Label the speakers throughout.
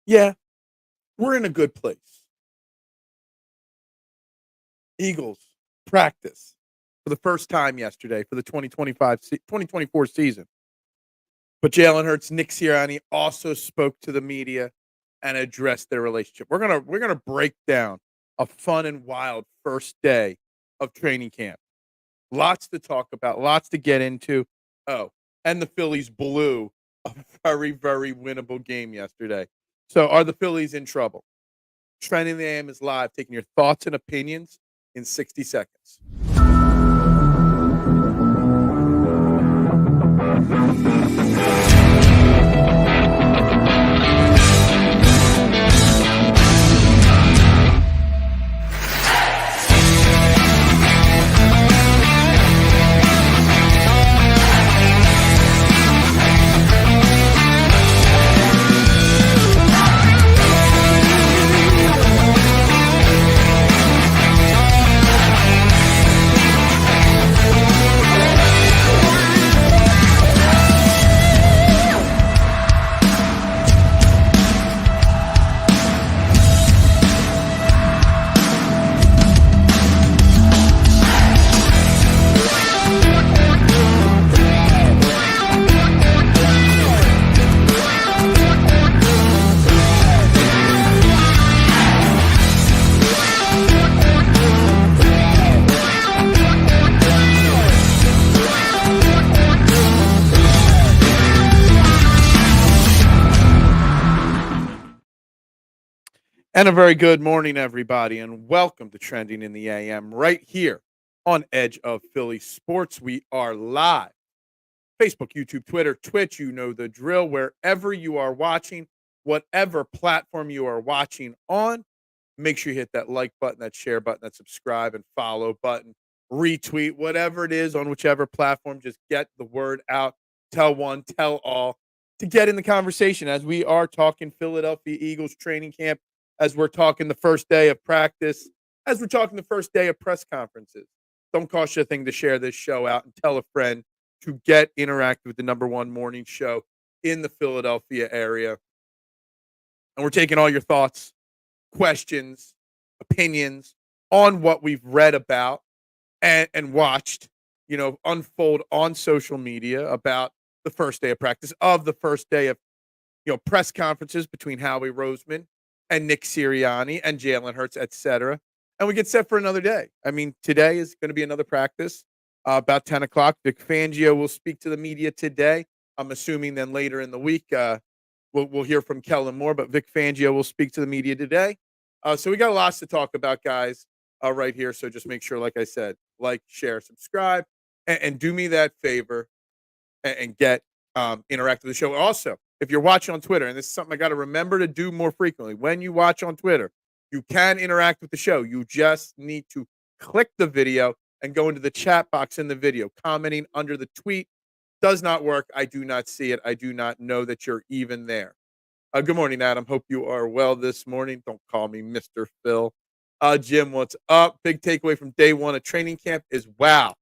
Speaker 1: Yeah, we're in a good place. Eagles practice for the first time yesterday for the 2024 season. But Jalen Hurts, Nick Sirianni also spoke to the media and addressed their relationship. We're gonna break down a fun and wild first day of training camp. Lots to talk about, lots to get into. Oh, and the Phillies blew a very, very winnable game yesterday. So are the Phillies in trouble? Trending the AM is live, taking your thoughts and opinions in 60 seconds. And a very good morning, everybody, and welcome to Trending in the AM right here on Edge of Philly Sports. We are live. Facebook, YouTube, Twitter, Twitch, you know the drill. Wherever you are watching, whatever platform you are watching on, make sure you hit that like button, that share button, that subscribe and follow button, retweet, whatever it is on whichever platform. Just get the word out. Tell one, tell all to get in the conversation as we are talking Philadelphia Eagles training camp, as we're talking the first day of practice, as we're talking the first day of press conferences. Don't cost you a thing to share this show out and tell a friend to get interactive with the number one morning show in the Philadelphia area. And we're taking all your thoughts, questions, opinions on what we've read about and watched, unfold on social media about the first day of practice, of the first day of, press conferences between Howie Roseman and Nick Sirianni and Jalen Hurts, et cetera. And we get set for another day. I mean, today is going to be another practice about 10 o'clock. Vic Fangio will speak to the media today. I'm assuming then later in the week, we'll hear from Kellen Moore, but Vic Fangio will speak to the media today. So we got lots to talk about, guys, right here. So just make sure, like I said, like, share, subscribe, and do me that favor and get interact with the show. Also, if you're watching on Twitter, and this is something I got to remember to do more frequently, when you watch on Twitter, you can interact with the show. You just need to click the video and go into the chat box in the video. Commenting under the tweet does not work. I do not see it. I do not know that you're even there. Good morning, Adam. Hope you are well this morning. Don't call me Mr. Phil. Jim, what's up? Big takeaway from day one of training camp is, wow,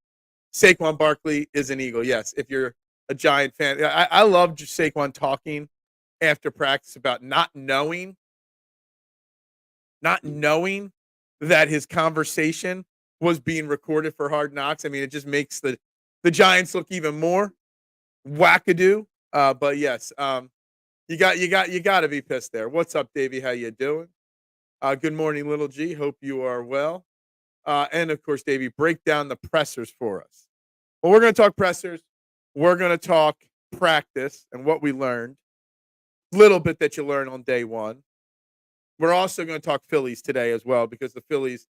Speaker 1: Saquon Barkley is an Eagle. Yes, if you're a Giant fan. I love Saquon talking after practice about not knowing that his conversation was being recorded for Hard Knocks. I mean, it just makes the Giants look even more wackadoo. But yes, you got to be pissed there. What's up, Davey? How you doing? Good morning, Little G. Hope you are well. And of course, Davey, break down the pressers for us. Well, we're going to talk pressers. We're going to talk practice and what we learned. Little bit that you learn on day one. We're also going to talk Phillies today as well, because the Phillies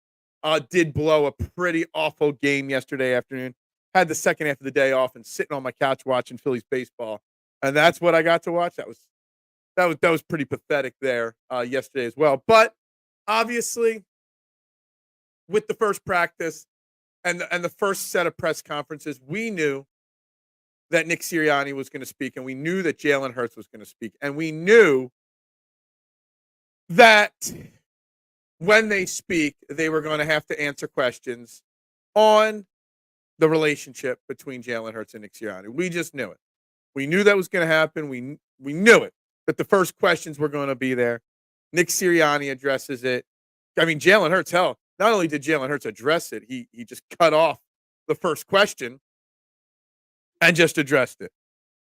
Speaker 1: did blow a pretty awful game yesterday afternoon. Had the second half of the day off and sitting on my couch watching Phillies baseball, and that's what I got to watch. That was pretty pathetic there yesterday as well. But obviously, with the first practice and the first set of press conferences, we knew that Nick Sirianni was going to speak, and we knew that Jalen Hurts was going to speak, and we knew that when they speak, they were going to have to answer questions on the relationship between Jalen Hurts and Nick Sirianni. We just knew it. We knew that was going to happen. We knew it. that the first questions were going to be there. Nick Sirianni addresses it. I mean, Jalen Hurts, hell, not only did Jalen Hurts address it, he just cut off the first question and just addressed it.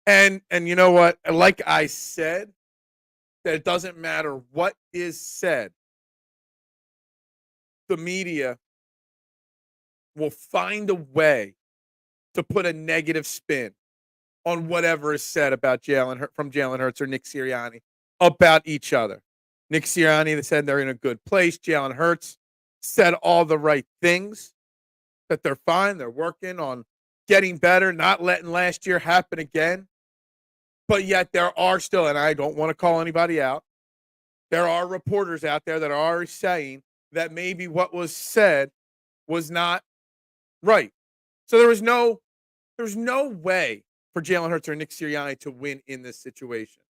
Speaker 1: And you know what? Like I said, that it doesn't matter what is said, the media will find a way to put a negative spin on whatever is said about from Jalen Hurts or Nick Sirianni about each other. Nick Sirianni said they're in a good place. Jalen Hurts said all the right things, that they're fine. They're working on getting better, not letting last year happen again. But yet there are still, and I don't want to call anybody out, there are reporters out there that are saying that maybe what was said was not right. So there's no way for Jalen Hurts or Nick Sirianni to win in this situation.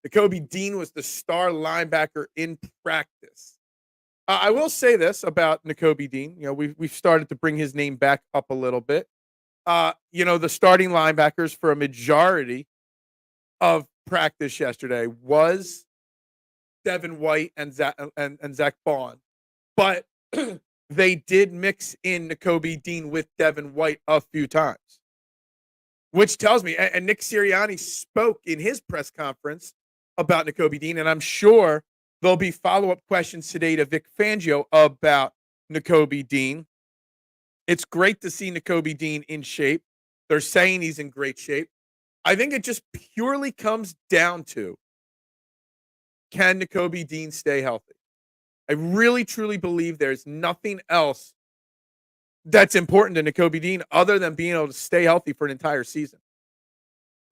Speaker 1: Nakobe Dean was the star linebacker in practice. I will say this about Nakobe Dean. You know, we've started to bring his name back up a little bit. You know, the starting linebackers for a majority of practice yesterday was Devin White and Zach Bond. But they did mix in Nakobe Dean with Devin White a few times, which tells me, and Nick Sirianni spoke in his press conference about Nakobe Dean, and I'm sure there'll be follow-up questions today to Vic Fangio about Nakobe Dean. It's great to see Nakobe Dean in shape. They're saying he's in great shape. I think it just purely comes down to, can Nakobe Dean stay healthy? I really, truly believe there's nothing else that's important to Nakobe Dean other than being able to stay healthy for an entire season.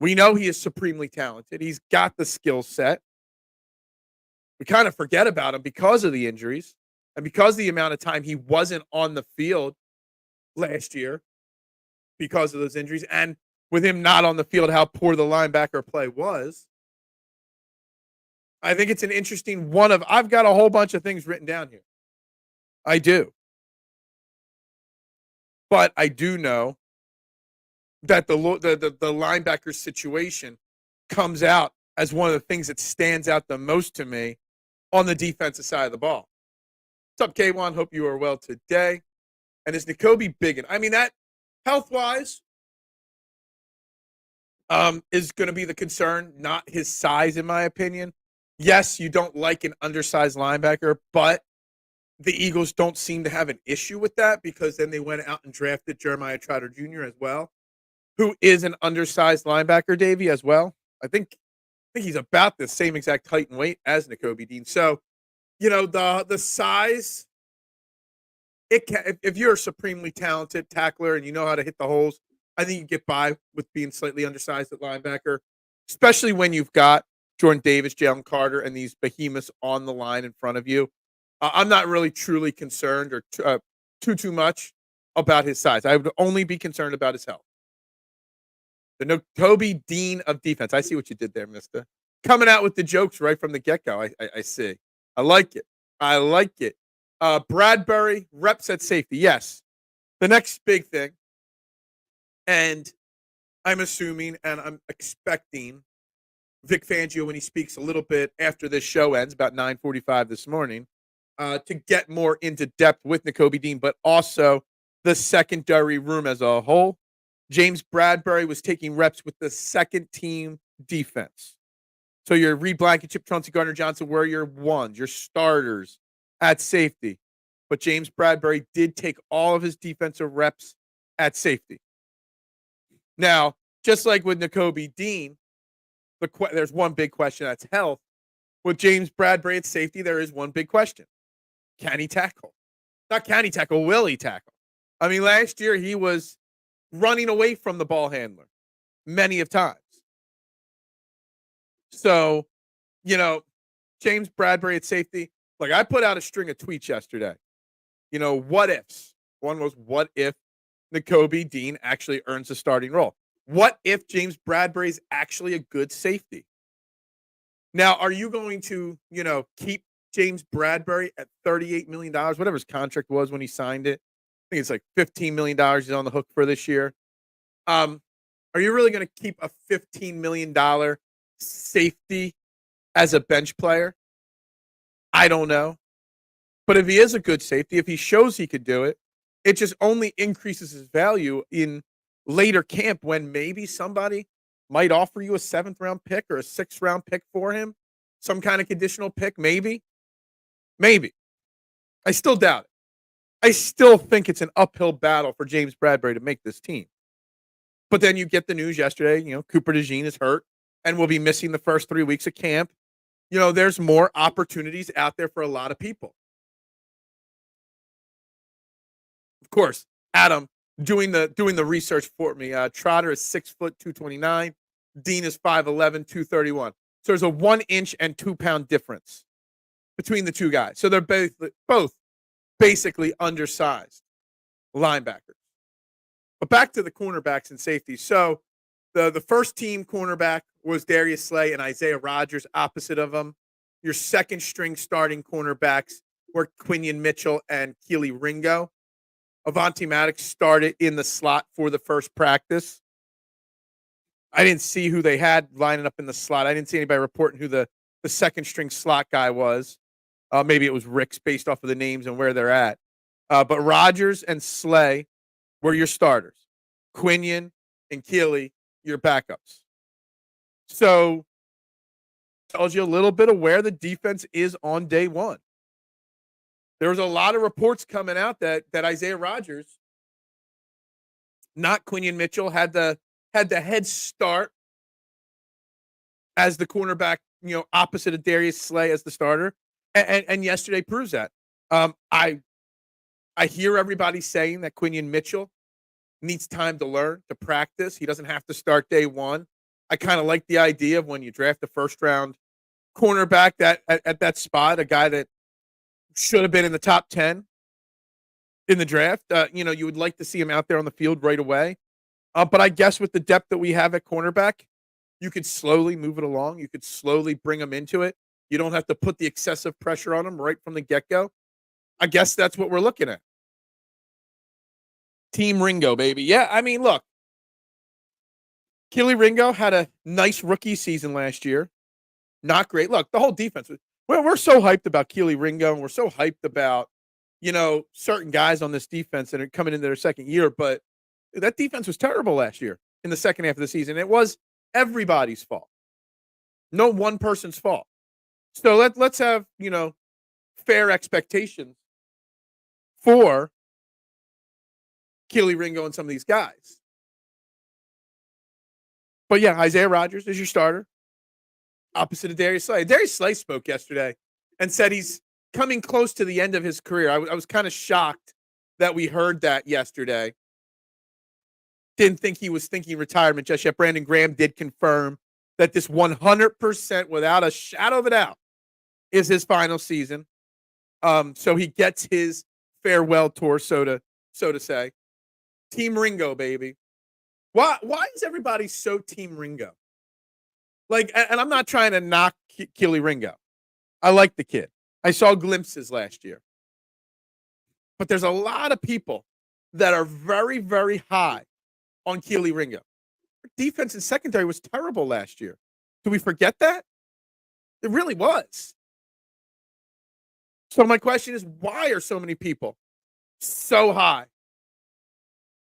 Speaker 1: We know he is supremely talented. He's got the skill set. We kind of forget about him because of the injuries and because of the amount of time he wasn't on the field last year because of those injuries, and with him not on the field, how poor the linebacker play was. I think it's an interesting one of, I've got a whole bunch of things written down here. I do. But I do know that the linebacker situation comes out as one of the things that stands out the most to me on the defensive side of the ball. What's up, K1? Hope you are well today. And is Nakobe big? I mean, that health-wise is going to be the concern, not his size, in my opinion. Yes, you don't like an undersized linebacker, but the Eagles don't seem to have an issue with that because then they went out and drafted Jeremiah Trotter Jr. as well, who is an undersized linebacker, Davey, as well. I think he's about the same exact height and weight as Nakobe Dean. So, you know, the size, it can, if you're a supremely talented tackler and you know how to hit the holes, I think you get by with being slightly undersized at linebacker, especially when you've got Jordan Davis, Jalen Carter, and these behemoths on the line in front of you. I'm not really truly concerned or too much about his size. I would only be concerned about his health. The Nakobe Dean of defense. I see what you did there, mister. Coming out with the jokes right from the get-go. I see. I like it. I like it. Bradbury, reps at safety. Yes. The next big thing, and I'm assuming and I'm expecting Vic Fangio, when he speaks a little bit after this show ends, about 9:45 this morning, to get more into depth with Nakobe Dean, but also the secondary room as a whole. James Bradbury was taking reps with the second team defense. So your Reed Blankenship, Chauncey Gardner-Johnson were your ones, your starters at safety. But James Bradbury did take all of his defensive reps at safety. Now, just like with Nakobe Dean, there's one big question, that's health. With James Bradbury at safety, there is one big question. Can he tackle? Not can he tackle, will he tackle? I mean, last year he was running away from the ball handler many of times. So, you know, James Bradbury at safety. Like, I put out a string of tweets yesterday. You know, what ifs? One was, what if Nakobe Dean actually earns a starting role? What if James Bradbury is actually a good safety? Now, are you going to, you know, keep James Bradbury at $38 million, whatever his contract was when he signed it? I think it's like $15 million he's on the hook for this year. Are you really going to keep a $15 million safety as a bench player? I don't know. But if he is a good safety, if he shows he could do it, it just only increases his value in later camp when maybe somebody might offer you a 7th-round pick or a 6th-round pick for him, some kind of conditional pick, maybe. Maybe. I still doubt it. I still think it's an uphill battle for James Bradbury to make this team. But then you get the news yesterday, Cooper DeJean is hurt and will be missing the first 3 weeks of camp. There's more opportunities out there for a lot of people. Of course, Adam doing the research for me. Trotter is 6 foot 229. Dean is 5'11", 231. So there's a 1 inch and 2 pound difference between the two guys. So they're both basically undersized linebackers. But back to the cornerbacks and safeties. So the first team cornerback was Darius Slay and Isaiah Rodgers opposite of him. Your second string starting cornerbacks were Quinion Mitchell and Keely Ringo. Avonte Maddox started in the slot for the first practice. I didn't see who they had lining up in the slot. I didn't see anybody reporting who the second string slot guy was. Maybe it was Rick's based off of the names and where they're at. But Rodgers and Slay were your starters. Quinion and Keely, your backups. So tells you a little bit of where the defense is on day one. There was a lot of reports coming out that Isaiah Rodgers, not Quinion Mitchell, had the head start as the cornerback, opposite of Darius Slay as the starter, and yesterday proves that. I hear everybody saying that Quinion Mitchell needs time to learn, to practice. He doesn't have to start day one. I kind of like the idea of when you draft a first round cornerback that at that spot, a guy that should have been in the top 10 in the draft. You would like to see him out there on the field right away. But I guess with the depth that we have at cornerback, you could slowly move it along. You could slowly bring him into it. You don't have to put the excessive pressure on him right from the get-go. I guess that's what we're looking at. Team Ringo, baby. Yeah, I mean, look. Keely Ringo had a nice rookie season last year. Not great. Look, the whole defense. We're so hyped about Keely Ringo, and we're so hyped about, certain guys on this defense that are coming into their second year. But that defense was terrible last year in the second half of the season. It was everybody's fault. No one person's fault. So let's have, fair expectations for Keely Ringo and some of these guys. But yeah, Isaiah Rodgers is your starter, opposite of Darius Slay. Darius Slay spoke yesterday and said he's coming close to the end of his career. I was kind of shocked that we heard that yesterday. Didn't think he was thinking retirement just yet. Brandon Graham did confirm that this 100%, without a shadow of a doubt, is his final season. So he gets his farewell tour, so to say. Team Ringo, baby. Why is everybody so Team Ringo? And I'm not trying to knock Keely Ringo. I like the kid. I saw glimpses last year. But there's a lot of people that are very, very high on Keely Ringo. Defense and secondary was terrible last year. Do we forget that? It really was. So my question is, why are so many people so high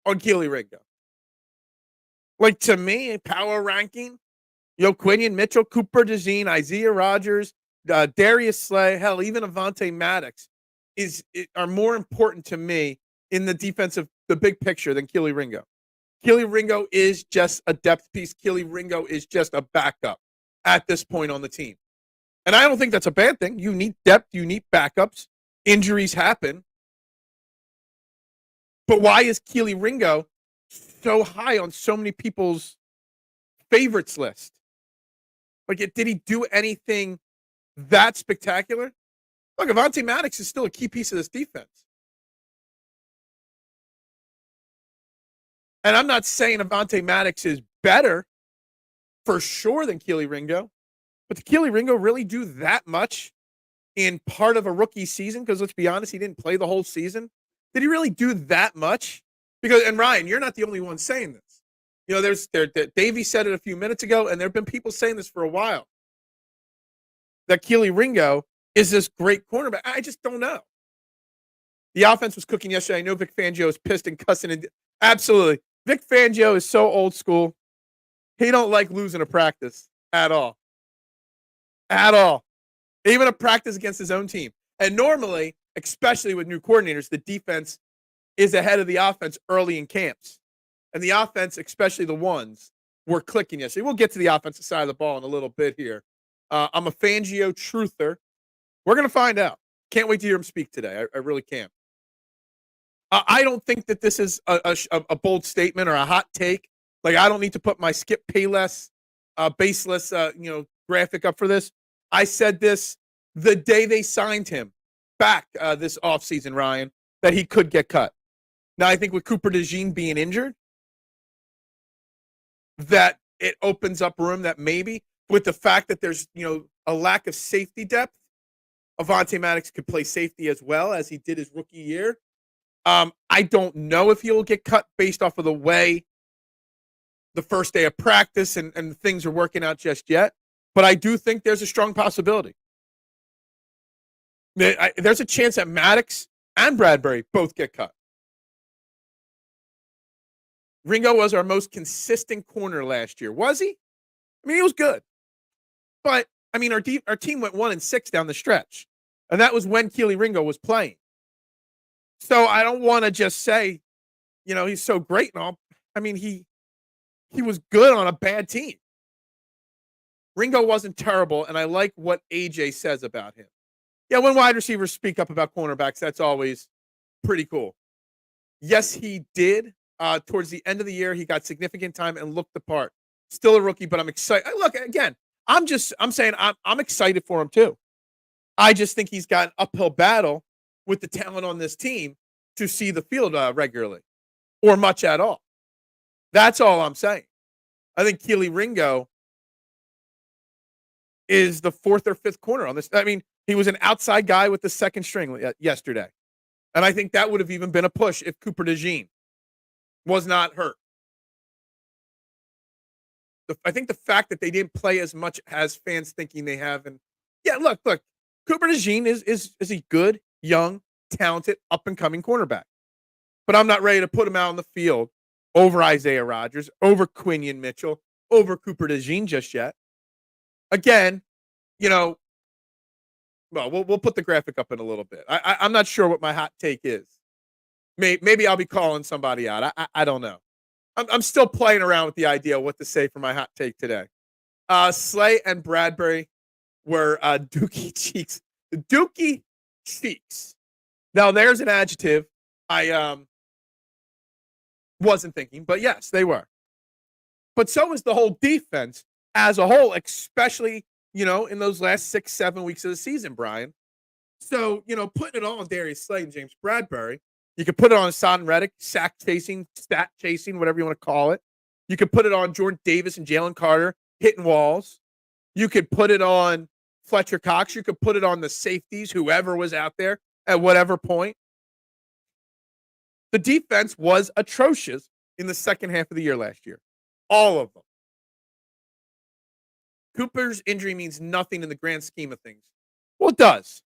Speaker 1: on Keely Ringo? To me, power ranking, Quinion Mitchell, Cooper DeJean, Isaiah Rodgers, Darius Slay, hell, even Avonte Maddox are more important to me in the defensive, the big picture than Keely Ringo. Keely Ringo is just a depth piece. Keely Ringo is just a backup at this point on the team. And I don't think that's a bad thing. You need depth. You need backups. Injuries happen. But why is Keely Ringo so high on so many people's favorites list? Did he do anything that spectacular? Look, Avonte Maddox is still a key piece of this defense. And I'm not saying Avonte Maddox is better for sure than Keely Ringo, but did Keely Ringo really do that much in part of a rookie season? Because let's be honest, he didn't play the whole season. Did he really do that much? And Ryan, you're not the only one saying this. You know, Davey said it a few minutes ago, and there have been people saying this for a while, that Keely Ringo is this great cornerback. I just don't know. The offense was cooking yesterday. I know Vic Fangio is pissed and cussing. Absolutely. Vic Fangio is so old school. He don't like losing a practice at all. At all. Even a practice against his own team. And normally, especially with new coordinators, the defense is ahead of the offense early in camps. And the offense, especially the ones, were clicking yesterday. We'll get to the offensive side of the ball in a little bit here. I'm a Fangio truther. We're going to find out. Can't wait to hear him speak today. I really can't. I don't think that this is a bold statement or a hot take. Like, I don't need to put my Skip Payless, baseless, graphic up for this. I said this the day they signed him back this offseason, Ryan, that he could get cut. Now, I think with Cooper DeJean being injured, that it opens up room that maybe with the fact that there's, a lack of safety depth, Avonte Maddox could play safety as well as he did his rookie year. I don't know if he'll get cut based off of the way the first day of practice and things are working out just yet. But I do think there's a strong possibility. There's a chance that Maddox and Bradbury both get cut. Ringo was our most consistent corner last year. Was he? I mean, he was good. But, I mean, our team went 1-6 down the stretch. And that was when Keely Ringo was playing. So I don't want to just say, he's so great and all. I mean, he was good on a bad team. Ringo wasn't terrible, and I like what AJ says about him. Yeah, when wide receivers speak up about cornerbacks, that's always pretty cool. Yes, he did. Towards the end of the year, he got significant time and looked the part. Still a rookie, but I'm excited. Look, again, I'm saying I'm excited for him too. I just think he's got an uphill battle with the talent on this team to see the field regularly or much at all. That's all I'm saying. I think Keely Ringo is the fourth or fifth corner on this. I mean, he was an outside guy with the second string yesterday. And I think that would have even been a push if Cooper DeJean was not hurt. I think the fact that they didn't play as much as fans thinking they have. And yeah, look, Cooper DeJean is a good, young, talented, up-and-coming cornerback. But I'm not ready to put him out on the field over Isaiah Rodgers, over Quinion Mitchell, over Cooper DeJean just yet. Again, well, we'll put the graphic up in a little bit. I'm not sure what my hot take is. Maybe I'll be calling somebody out. I don't know. I'm still playing around with the idea of what to say for my hot take today. Slay and Bradbury were Dookie Cheeks. Dookie Cheeks. Now, there's an adjective I wasn't thinking, but yes, they were. But so is the whole defense as a whole, especially, in those last 6-7 weeks of the season, Brian. So, putting it all on Darius Slay and James Bradbury, you could put it on Hassan Reddick, sack chasing, stat chasing, whatever you want to call it. You could put it on Jordan Davis and Jalen Carter hitting walls. You could put it on Fletcher Cox. You could put it on the safeties, whoever was out there at whatever point. The defense was atrocious in the second half of the year last year. All of them. Cooper's injury means nothing in the grand scheme of things. Well, it does.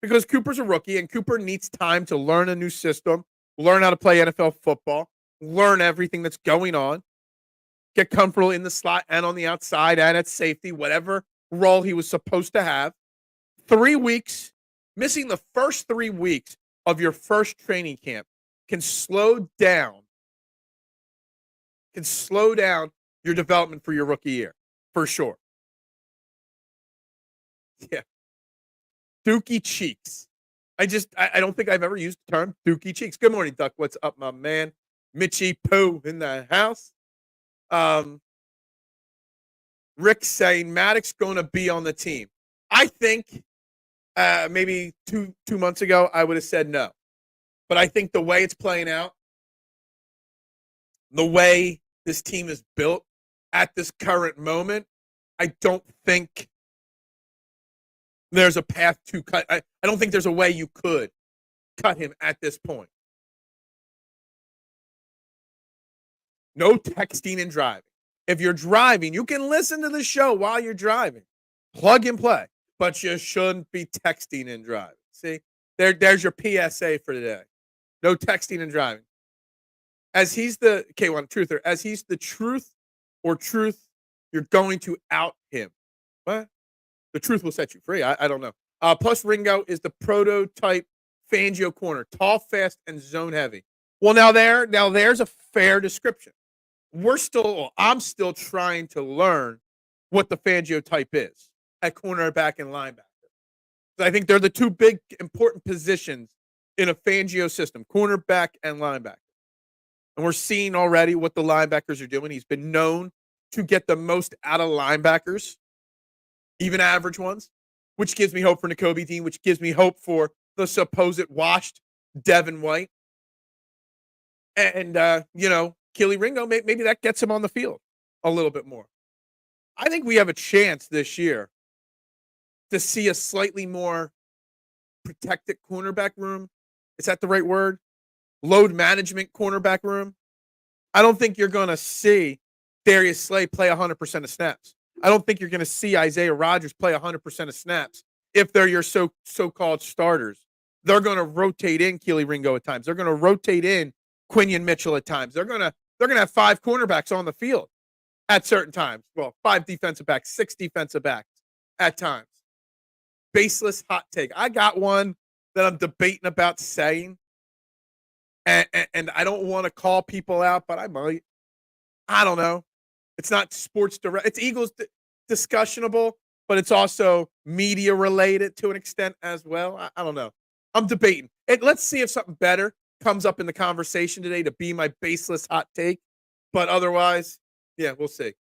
Speaker 1: Because Cooper's a rookie, and Cooper needs time to learn a new system, learn how to play NFL football, learn everything that's going on, get comfortable in the slot and on the outside and at safety, whatever role he was supposed to have. 3 weeks, missing the first 3 weeks of your first training camp can slow down your development for your rookie year, for sure. Yeah. Dookie Cheeks. I don't think I've ever used the term Dookie Cheeks. Good morning, Duck. What's up, my man? Mitchie Pooh in the house. Rick saying Maddox going to be on the team. I think maybe two months ago I would have said no. But I think the way it's playing out, the way this team is built at this current moment, I don't think there's a path to cut. I don't think there's a way you could cut him at this point. No texting and driving. If you're driving, you can listen to the show while you're driving. Plug and play. But you shouldn't be texting and driving. See? There's your PSA for today. No texting and driving. As he's the K1 truther, as he's the truth or truth, you're going to out him. What? The truth will set you free. I don't know. Plus, Ringo is the prototype Fangio corner. Tall, fast, and zone heavy. Well, now there's a fair description. I'm still trying to learn what the Fangio type is at cornerback and linebacker. I think they're the two big important positions in a Fangio system, cornerback and linebacker. And we're seeing already what the linebackers are doing. He's been known to get the most out of linebackers, even average ones, which gives me hope for Nakobe Dean, which gives me hope for the supposed washed Devin White. And, Keely Ringo, maybe that gets him on the field a little bit more. I think we have a chance this year to see a slightly more protected cornerback room. Is that the right word? Load management cornerback room. I don't think you're going to see Darius Slay play 100% of snaps. I don't think you're going to see Isaiah Rodgers play 100% of snaps if they're your so-called starters. They're going to rotate in Keely Ringo at times. They're going to rotate in Quinion Mitchell at times. They're going to have 5 cornerbacks on the field at certain times. Well, 5 defensive backs, 6 defensive backs at times. Baseless hot take. I got one that I'm debating about saying. And I don't want to call people out, but I might. I don't know. It's not sports direct. It's Eagles discussionable, but it's also media related to an extent as well. I don't know. I'm debating. And let's see if something better comes up in the conversation today to be my baseless hot take. But otherwise, yeah, we'll see.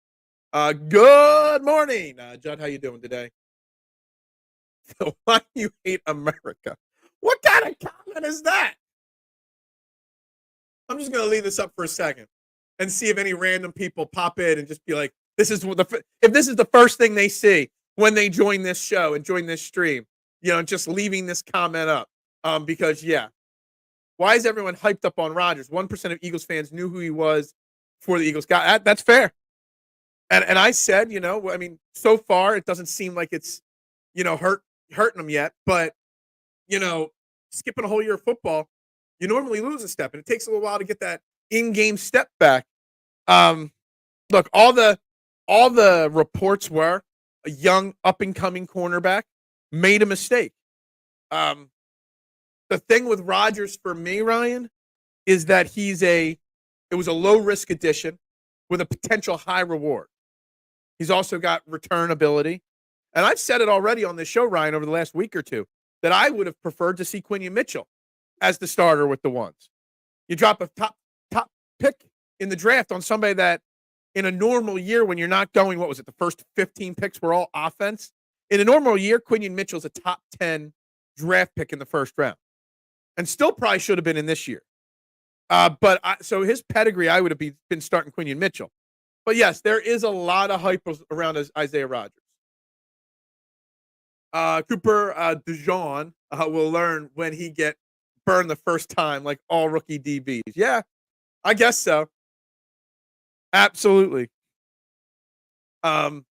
Speaker 1: Good morning, Judd. How you doing today? So why do you hate America? What kind of comment is that? I'm just going to leave this up for a second and see if any random people pop in and just be like, if this is the first thing they see when they join this show and join this stream, just leaving this comment up. Because, yeah, why is everyone hyped up on Rodgers? 1% of Eagles fans knew who he was before the Eagles got. That's fair. And I said, so far it doesn't seem like it's, hurting them yet. But, skipping a whole year of football, you normally lose a step, and it takes a little while to get that in-game step back. Look, all the reports were a young up-and-coming cornerback made a mistake. The thing with Rodgers for me, Ryan, is that it was a low-risk addition with a potential high reward. He's also got return ability. And I've said it already on this show, Ryan, over the last week or two, that I would have preferred to see Quinion Mitchell as the starter with the ones. You drop a top pick in the draft on somebody that in a normal year when you're not going, what was it, the first 15 picks were all offense? In a normal year, Quinion Mitchell's a top 10 draft pick in the first round. And still probably should have been in this year. So his pedigree, I would have been starting Quinion Mitchell. But yes, there is a lot of hype around Isaiah Rodgers. Cooper DeJean will learn when he get burned the first time, like all rookie DBs. Yeah, I guess so. Absolutely. We'll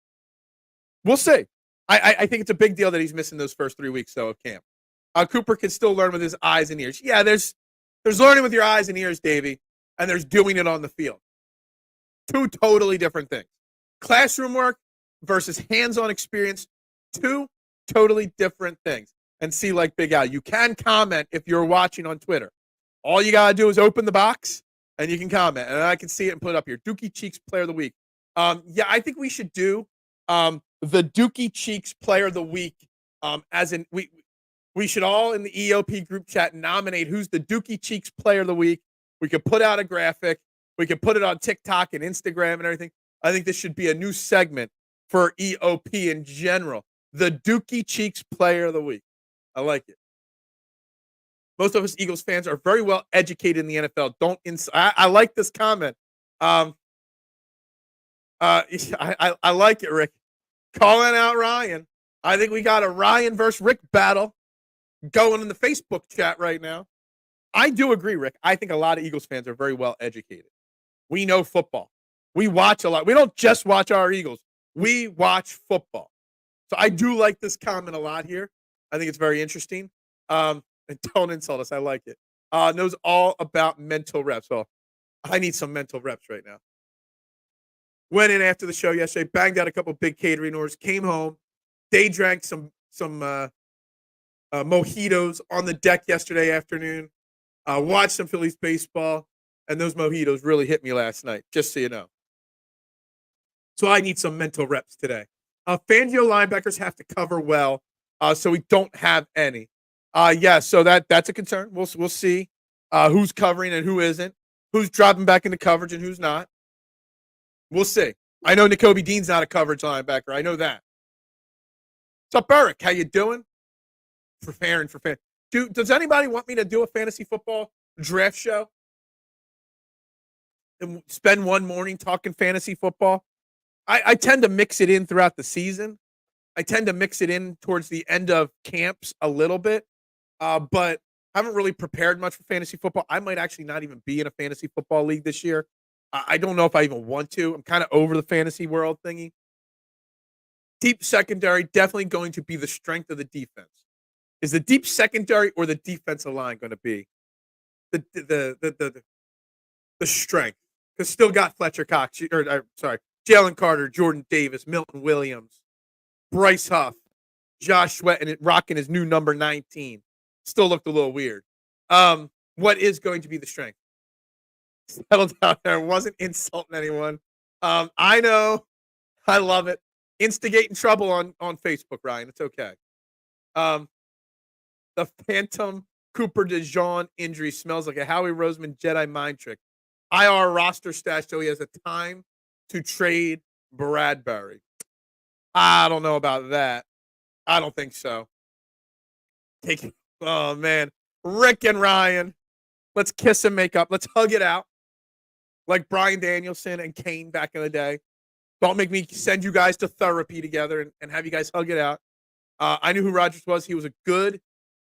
Speaker 1: see. I think it's a big deal that he's missing those first 3 weeks, though, of camp. Cooper can still learn with his eyes and ears. Yeah, there's learning with your eyes and ears, Davey, and there's doing it on the field. 2 totally different things. Classroom work versus hands-on experience, 2 totally different things. And see, like Big Al, you can comment if you're watching on Twitter. All you got to do is open the box, and you can comment. And I can see it and put it up here. Dookie Cheeks Player of the Week. Yeah, I think we should do the Dookie Cheeks Player of the Week as in we should all in the EOP group chat nominate who's the Dookie Cheeks Player of the Week. We could put out a graphic. We could put it on TikTok and Instagram and everything. I think this should be a new segment for EOP in general. The Dookie Cheeks Player of the Week. I like it. Most of us Eagles fans are very well educated in the NFL. I like this comment. I like it, Rick. Calling out Ryan. I think we got a Ryan versus Rick battle going in the Facebook chat right now. I do agree, Rick. I think a lot of Eagles fans are very well educated. We know football. We watch a lot. We don't just watch our Eagles. We watch football. So I do like this comment a lot here. I think it's very interesting. And don't insult us. I like it. Knows all about mental reps. Well, I need some mental reps right now. Went in after the show yesterday, banged out a couple big catering orders, came home. Day drank some mojitos on the deck yesterday afternoon. Watched some Phillies baseball, and those mojitos really hit me last night, just so you know. So I need some mental reps today. Fangio linebackers have to cover well, so we don't have any. So that's a concern. We'll see who's covering and who isn't, who's dropping back into coverage and who's not. We'll see. I know Nakobe Dean's not a coverage linebacker. I know that. What's up, Eric? How you doing? Preparing for fan. Does anybody want me to do a fantasy football draft show and spend one morning talking fantasy football? I tend to mix it in throughout the season. I tend to mix it in towards the end of camps a little bit, but I haven't really prepared much for fantasy football. I might actually not even be in a fantasy football league this year. I don't know if I even want to. I'm kind of over the fantasy world thingy. Deep secondary, definitely going to be the strength of the defense. Is the deep secondary or the defensive line going to be the strength? Because still got Fletcher Cox, Jalen Carter, Jordan Davis, Milton Williams, Bryce Huff, Josh Sweat, and rocking his new number 19. Still looked a little weird. What is going to be the strength? Settled down there. Wasn't insulting anyone. I know. I love it. Instigating trouble on Facebook, Ryan. It's okay. The Phantom Cooper DeJean injury smells like a Howie Roseman Jedi mind trick. IR roster stash so he has a time to trade Bradbury. I don't know about that. I don't think so. Oh, man. Rick and Ryan. Let's kiss and make up. Let's hug it out. Like Brian Danielson and Kane back in the day. Don't make me send you guys to therapy together and have you guys hug it out. I knew who Rodgers was. He was good,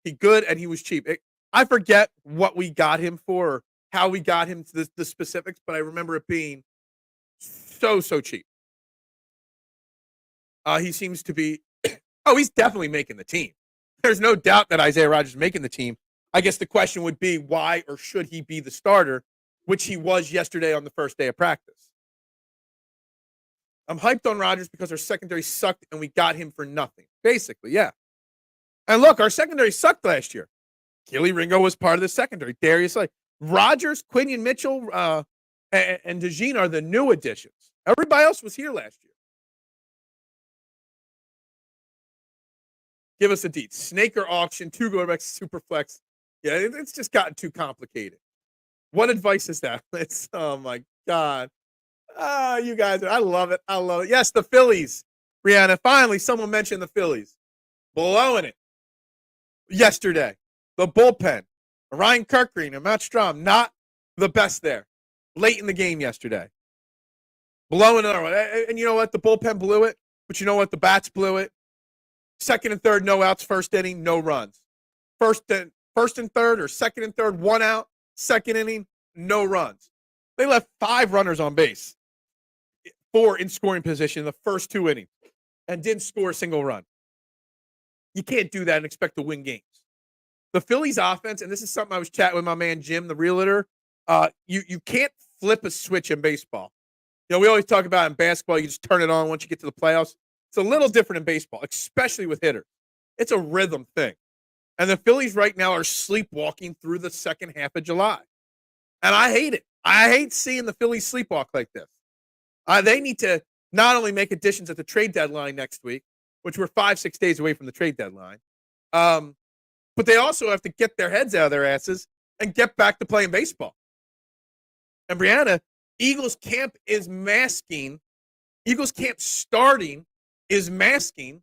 Speaker 1: and he was cheap. I forget what we got him for or how we got him to the specifics, but I remember it being so cheap. He seems to be he's definitely making the team. There's no doubt that Isaiah Rodgers is making the team. I guess the question would be why or should he be the starter, which he was yesterday on the first day of practice. I'm hyped on Rodgers because our secondary sucked and we got him for nothing. Basically, yeah. And look, our secondary sucked last year. Keely Ringo was part of the secondary. Darius Rodgers, Quinion Mitchell, and DeJean are the new additions. Everybody else was here last year. Give us a deed. Snaker auction, 2 quarterbacks, Superflex. Yeah, it's just gotten too complicated. What advice is that? It's, oh, my God. You guys, I love it. I love it. Yes, the Phillies. Brianna, finally, someone mentioned the Phillies. Blowing it. Yesterday. The bullpen. Ryan Kirkgreen and Matt Strom, not the best there. Late in the game yesterday. Blowing it. And you know what? The bullpen blew it. But you know what? The bats blew it. Second and third, no outs. First inning, no runs. First and third or second and third, 1 out. Second inning, no runs. They left 5 runners on base. 4 in scoring position in the first 2 innings. And didn't score a single run. You can't do that and expect to win games. The Phillies offense, and this is something I was chatting with my man Jim, the realtor, you can't flip a switch in baseball. You know, we always talk about in basketball, you just turn it on once you get to the playoffs. It's a little different in baseball, especially with hitters. It's a rhythm thing. And the Phillies right now are sleepwalking through the second half of July. And I hate it. I hate seeing the Phillies sleepwalk like this. They need to not only make additions at the trade deadline next week, which we're 5-6 days away from the trade deadline, but they also have to get their heads out of their asses and get back to playing baseball. And Brianna, Eagles camp starting is masking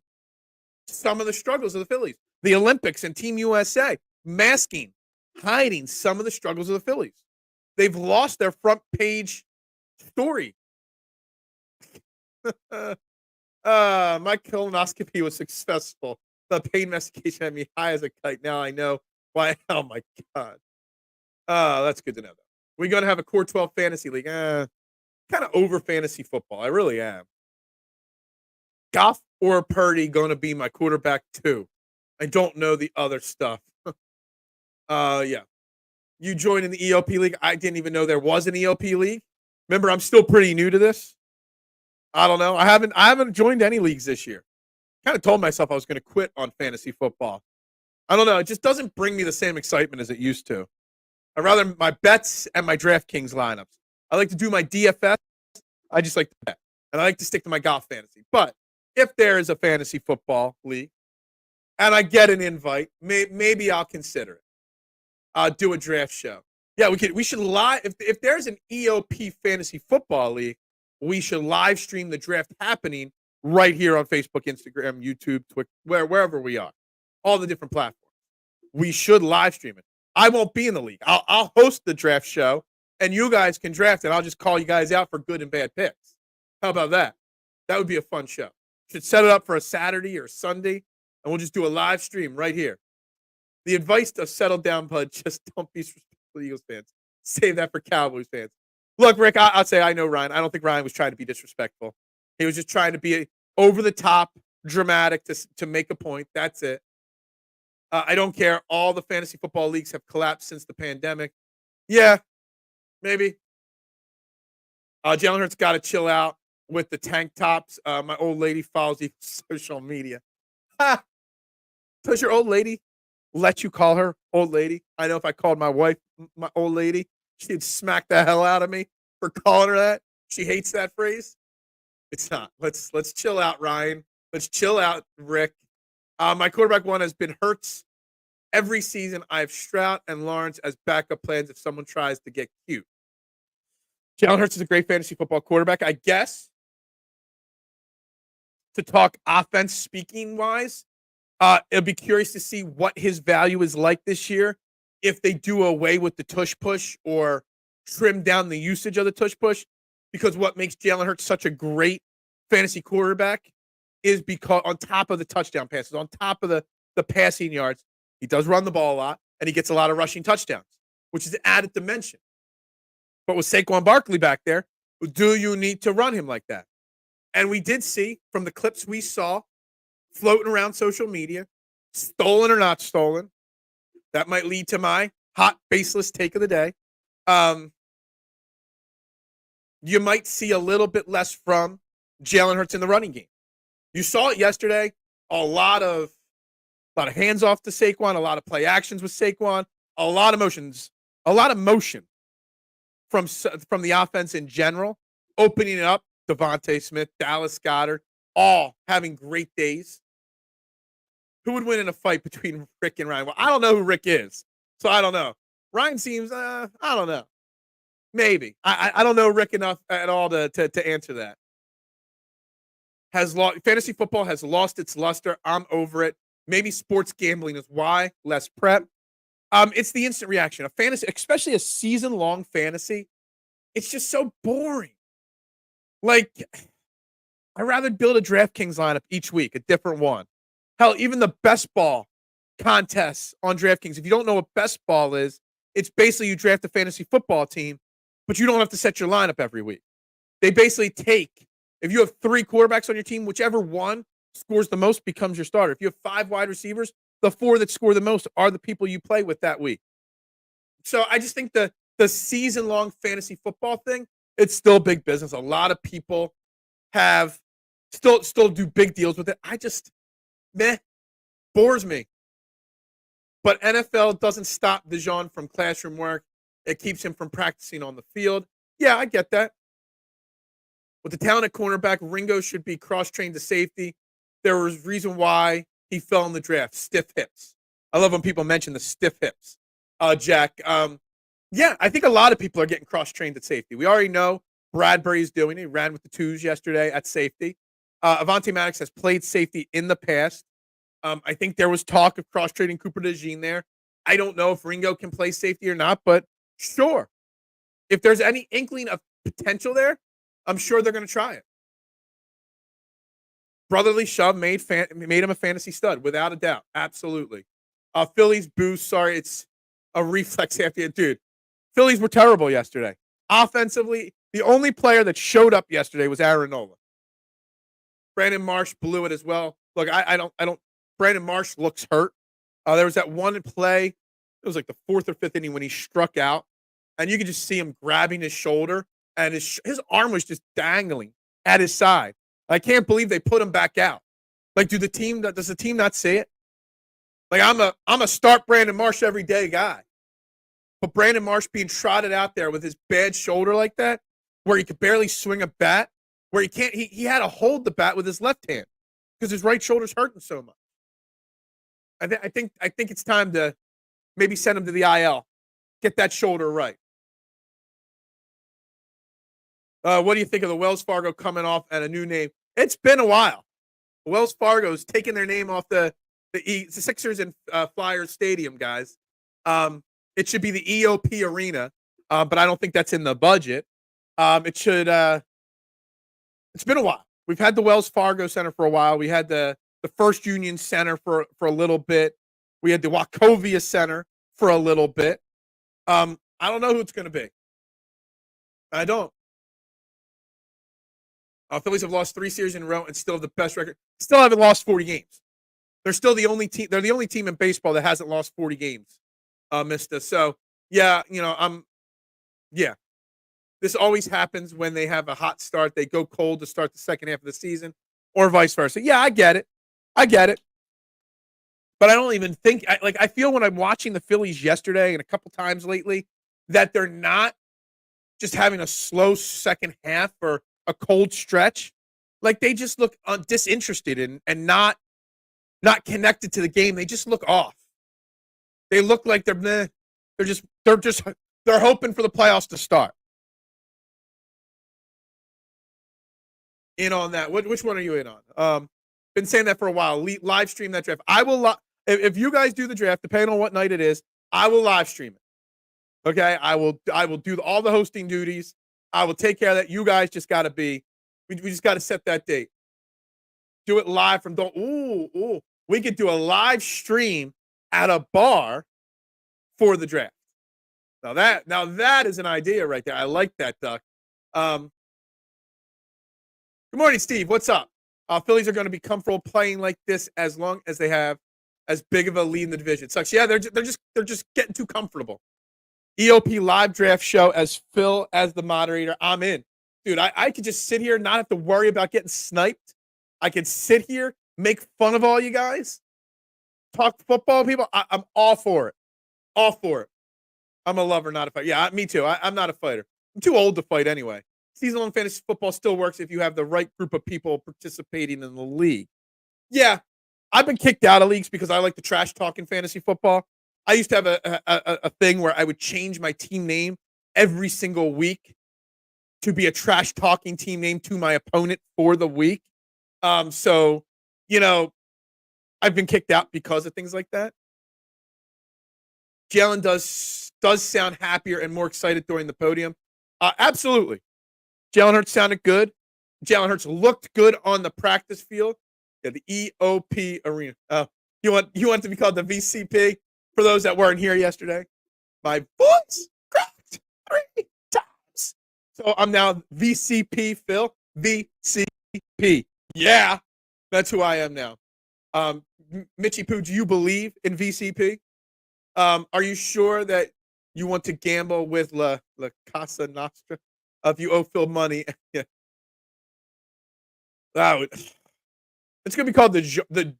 Speaker 1: some of the struggles of the Phillies. The Olympics and Team USA hiding some of the struggles of the Phillies. They've lost their front page story. My colonoscopy was successful. The pain medication had me high as a kite. Now I know why. Oh, my God. That's good to know, though. We're going to have a Core 12 fantasy league. Kind of over fantasy football. I really am. Goff or Purdy going to be my quarterback too. I don't know the other stuff. Yeah. You joined in the ELP league. I didn't even know there was an ELP league. Remember, I'm still pretty new to this. I don't know. I haven't joined any leagues this year. Kind of told myself I was going to quit on fantasy football. I don't know. It just doesn't bring me the same excitement as it used to. I'd rather my bets and my DraftKings lineups. I like to do my DFS. I just like to bet. And I like to stick to my golf fantasy. But if there is a fantasy football league and I get an invite, maybe I'll consider it. I'll do a draft show. Yeah, we should live if there's an EOP fantasy football league, we should live stream the draft happening right here on Facebook, Instagram, YouTube, Twitter, wherever we are. All the different platforms. We should live stream it. I won't be in the league. I'll host the draft show, and you guys can draft it. I'll just call you guys out for good and bad picks. How about that? That would be a fun show. Should set it up for a Saturday or Sunday, and we'll just do a live stream right here. The advice to settle down, bud, just don't be disrespectful to Eagles fans. Save that for Cowboys fans. Look, Rick, I'll say I know Ryan. I don't think Ryan was trying to be disrespectful. He was just trying to be over the top, dramatic to make a point. That's it. I don't care. All the fantasy football leagues have collapsed since the pandemic. Yeah, maybe. Jalen Hurts got to chill out with the tank tops. My old lady follows you social media. Ha! Does your old lady let you call her old lady? I know if I called my wife my old lady, she'd smack the hell out of me for calling her that. She hates that phrase. It's not. Let's chill out, Ryan. Let's chill out, Rick. My quarterback one has been Hurts. Every season, I have Stroud and Lawrence as backup plans if someone tries to get cute. Jalen Hurts is a great fantasy football quarterback. I guess to talk offense speaking wise, it'll be curious to see what his value is like this year if they do away with the tush push or trim down the usage of the tush push. Because what makes Jalen Hurts such a great fantasy quarterback is because on top of the touchdown passes, on top of the passing yards, he does run the ball a lot, and he gets a lot of rushing touchdowns, which is an added dimension. But with Saquon Barkley back there, do you need to run him like that? And we did see from the clips we saw floating around social media, stolen or not stolen, that might lead to my hot, baseless take of the day. You might see a little bit less from Jalen Hurts in the running game. You saw it yesterday. A lot of hands off to Saquon, a lot of play actions with Saquon, a lot of motion from the offense in general, opening it up. Devontae Smith, Dallas Goedert, all having great days. Who would win in a fight between Rick and Ryan? Well, I don't know who Rick is, so I don't know. Ryan seems, I don't know. Maybe. I don't know Rick enough at all to answer that. Fantasy football has lost its luster. I'm over it. Maybe sports gambling is why. Less prep. It's the instant reaction. A fantasy, especially a season-long fantasy, it's just so boring. Like, I'd rather build a DraftKings lineup each week, a different one. Hell, even the best ball contests on DraftKings. If you don't know what best ball is, it's basically you draft a fantasy football team, but you don't have to set your lineup every week. They basically take, if you have 3 quarterbacks on your team, whichever one scores the most becomes your starter. If you have 5 wide receivers, the 4 that score the most are the people you play with that week. So I just think the season-long fantasy football thing, it's still big business. A lot of people have still do big deals with it. I just, bores me. But NFL doesn't stop Dijon from classroom work. It keeps him from practicing on the field. Yeah, I get that. With the talent at cornerback, Ringo should be cross-trained to safety. There was reason why he fell in the draft. Stiff hips. I love when people mention the stiff hips. Jack. Yeah, I think a lot of people are getting cross-trained at safety. We already know Bradbury's doing it. He ran with the twos yesterday at safety. Avonte Maddox has played safety in the past. I think there was talk of cross-training Cooper DeJean there. I don't know if Ringo can play safety or not, but sure. If there's any inkling of potential there, I'm sure they're going to try it. Brotherly shove made him a fantasy stud, without a doubt. Absolutely. Phillies boost. Sorry, it's a reflex after it. Dude, Phillies were terrible yesterday. Offensively, the only player that showed up yesterday was Aaron Nola. Brandon Marsh blew it as well. Look, I don't. Brandon Marsh looks hurt. There was that one play. It was like the fourth or fifth inning when he struck out, and you could just see him grabbing his shoulder, and his arm was just dangling at his side. I can't believe they put him back out. Like, does the team not see it? Like, I'm a start Brandon Marsh every day guy. But Brandon Marsh being trotted out there with his bad shoulder like that, where he could barely swing a bat, where he had to hold the bat with his left hand because his right shoulder's hurting so much. I think it's time to maybe send him to the IL. Get that shoulder right. What do you think of the Wells Fargo coming off and a new name? It's been a while. Wells Fargo's taking their name off the Sixers and Flyers Stadium, guys. It should be the EOP Arena, but I don't think that's in the budget. It should. It's been a while. We've had the Wells Fargo Center for a while. We had the First Union Center for a little bit. We had the Wachovia Center for a little bit. I don't know who it's going to be. I don't. Phillies have lost 3 series in a row and still have the best record. Still haven't lost 40 games. They're still the only team. They're the only team in baseball that hasn't lost 40 games. Mista. So yeah, yeah. This always happens when they have a hot start. They go cold to start the second half of the season, or vice versa. Yeah, I get it. But I don't even think I feel when I'm watching the Phillies yesterday and a couple times lately that they're not just having a slow second half or a cold stretch. Like, they just look disinterested and not connected to the game. They just look off. They look like they're hoping for the playoffs to start. In on that. Which one are you in on? Been saying that for a while. Live stream that draft. I will if you guys do the draft, depending on what night it is, I will live stream it. Okay? I will do all the hosting duties. I will take care of that. You guys just got to we just got to set that date. Do it live from we could do a live stream at a bar for the draft. Now that is an idea right there. I like that, Duck. Good morning, Steve. What's up? Phillies are going to be comfortable playing like this as long as they have as big of a lead in the division. It sucks. Yeah, they're just getting too comfortable. EOP live draft show as Phil as the moderator. I'm in. Dude, I could just sit here and not have to worry about getting sniped. I could sit here, make fun of all you guys, talk football people. I'm all for it. All for it. I'm a lover, not a fighter. Yeah, me too. I'm not a fighter. I'm too old to fight anyway. Season-long fantasy football still works if you have the right group of people participating in the league. Yeah, I've been kicked out of leagues because I like to trash talk in fantasy football. I used to have a thing where I would change my team name every single week to be a trash talking team name to my opponent for the week. So, I've been kicked out because of things like that. Jalen does sound happier and more excited during the podium. Absolutely. Jalen Hurts sounded good. Jalen Hurts looked good on the practice field. Yeah, the EOP Arena. You want to be called the VCP? For those that weren't here yesterday, my voice cracked 3 times. So I'm now VCP Phil. VCP. Yeah, that's who I am now. Mitchie Poo, do you believe in VCP? Are you sure that you want to gamble with La Casa Nostra? If you owe Phil money, yeah. It's gonna be called the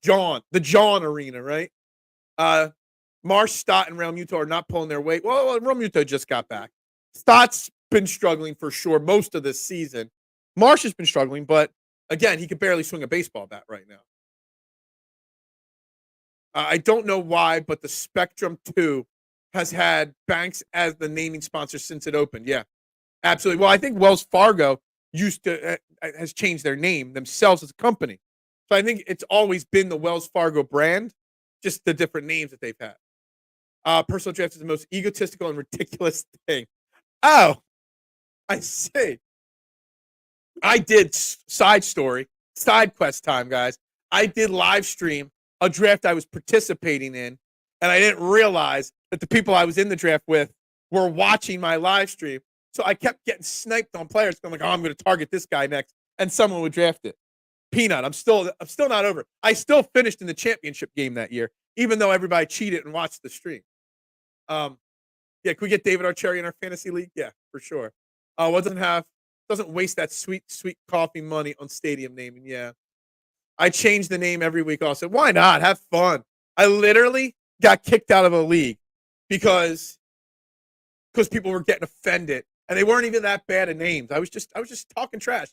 Speaker 1: John Arena, right? Marsh, Stott, and Real Muto are not pulling their weight. Well, Real Muto just got back. Stott's been struggling for sure most of this season. Marsh has been struggling, but again, he could barely swing a baseball bat right now. I don't know why, but the Spectrum 2 has had Banks as the naming sponsor since it opened. Yeah, absolutely. Well, I think Wells Fargo has changed their name themselves as a company. So I think it's always been the Wells Fargo brand, just the different names that they've had. Personal draft is the most egotistical and ridiculous thing. Oh, I see. I did side quest time, guys. I did live stream a draft I was participating in, and I didn't realize that the people I was in the draft with were watching my live stream. So I kept getting sniped on players. I'm like, oh, I'm going to target this guy next. And someone would draft it. Peanut. I'm still not over. I still finished in the championship game that year, even though everybody cheated and watched the stream. Yeah, can we get David Archeri in our fantasy league? Yeah, for sure. What doesn't waste that sweet coffee money on stadium naming. Yeah. I change the name every week also. Why not? Have fun. I literally got kicked out of a league because people were getting offended and they weren't even that bad of names. I was just talking trash.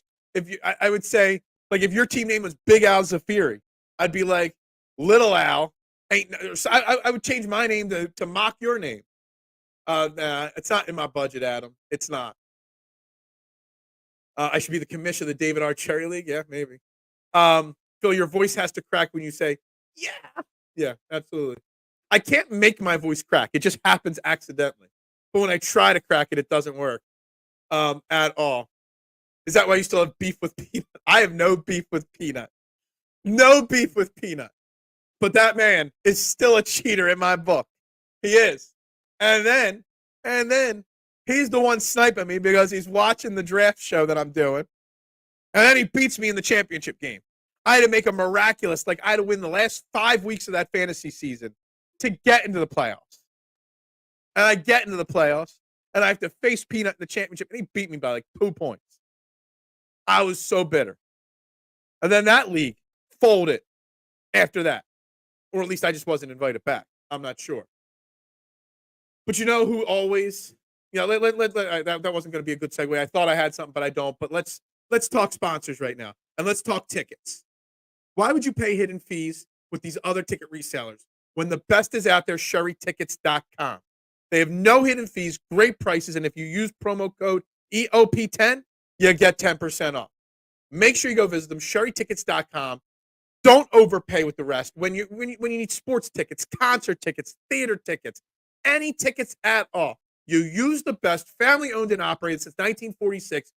Speaker 1: I would say, like, if your team name was Big Al Zafiri, I'd be like, Little Al. I would change my name to mock your name. Nah, it's not in my budget, Adam. It's not. I should be the commissioner of the David Archeri League. Yeah, maybe. Phil, your voice has to crack when you say, yeah. Yeah, absolutely. I can't make my voice crack. It just happens accidentally. But when I try to crack it, it doesn't work at all. Is that why you still have beef with Peanut? I have no beef with Peanut. No beef with Peanut. But that man is still a cheater in my book. He is. And then he's the one sniping me because he's watching the draft show that I'm doing. And then he beats me in the championship game. I had to make a miraculous, like I had to win the last 5 weeks of that fantasy season to get into the playoffs. And I get into the playoffs, and I have to face Peanut in the championship, and he beat me by like 2 points. I was so bitter. And then that league folded after that. Or at least I just wasn't invited back. I'm not sure. But you know who always, that wasn't going to be a good segue. I thought I had something, but I don't. But let's talk sponsors right now, and let's talk tickets. Why would you pay hidden fees with these other ticket resellers when the best is out there, SherryTickets.com? They have no hidden fees, great prices, and if you use promo code EOP10, you get 10% off. Make sure you go visit them, SherryTickets.com. Don't overpay with the rest. When you need sports tickets, concert tickets, theater tickets, any tickets at all, you use the best, family-owned and operated since 1946,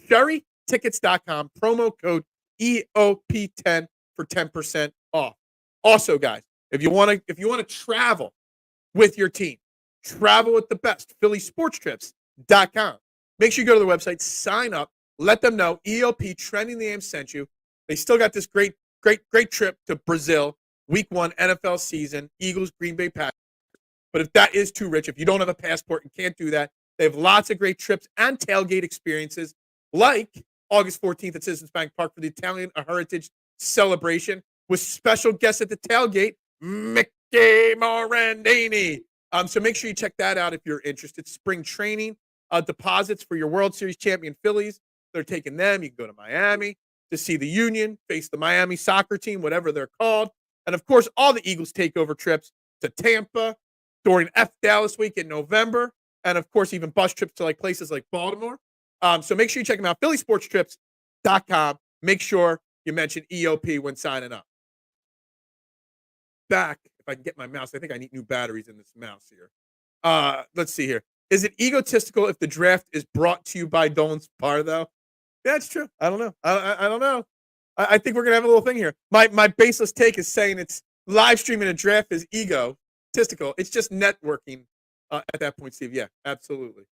Speaker 1: SherryTickets.com, promo code EOP10 for 10% off. Also, guys, if you want to travel with your team, travel with the best, PhillySportsTrips.com. Make sure you go to the website, sign up, let them know EOP Trending the AM sent you. They still got this great trip to Brazil, week 1 NFL season, Eagles, Green Bay Packers. But if that is too rich, if you don't have a passport and can't do that, they have lots of great trips and tailgate experiences, like August 14th at Citizens Bank Park for the Italian Heritage Celebration with special guests at the tailgate, Mickey Morandini. So make sure you check that out if you're interested. Spring training deposits for your World Series champion Phillies. They're taking them. You can go to Miami to see the Union, face the Miami soccer team, whatever they're called. And, of course, all the Eagles takeover trips to Tampa during Dallas week in November. And, of course, even bus trips to places like Baltimore. So make sure you check them out, PhillySportsTrips.com. Make sure you mention EOP when signing up. Back, if I can get my mouse. I think I need new batteries in this mouse here. Let's see here. Is it egotistical if the draft is brought to you by Dolan Spar, though? Yeah, it's true. I don't know. I don't know. I think we're going to have a little thing here. My baseless take is saying it's live streaming a draft is egotistical. It's just networking at that point, Steve. Yeah, absolutely.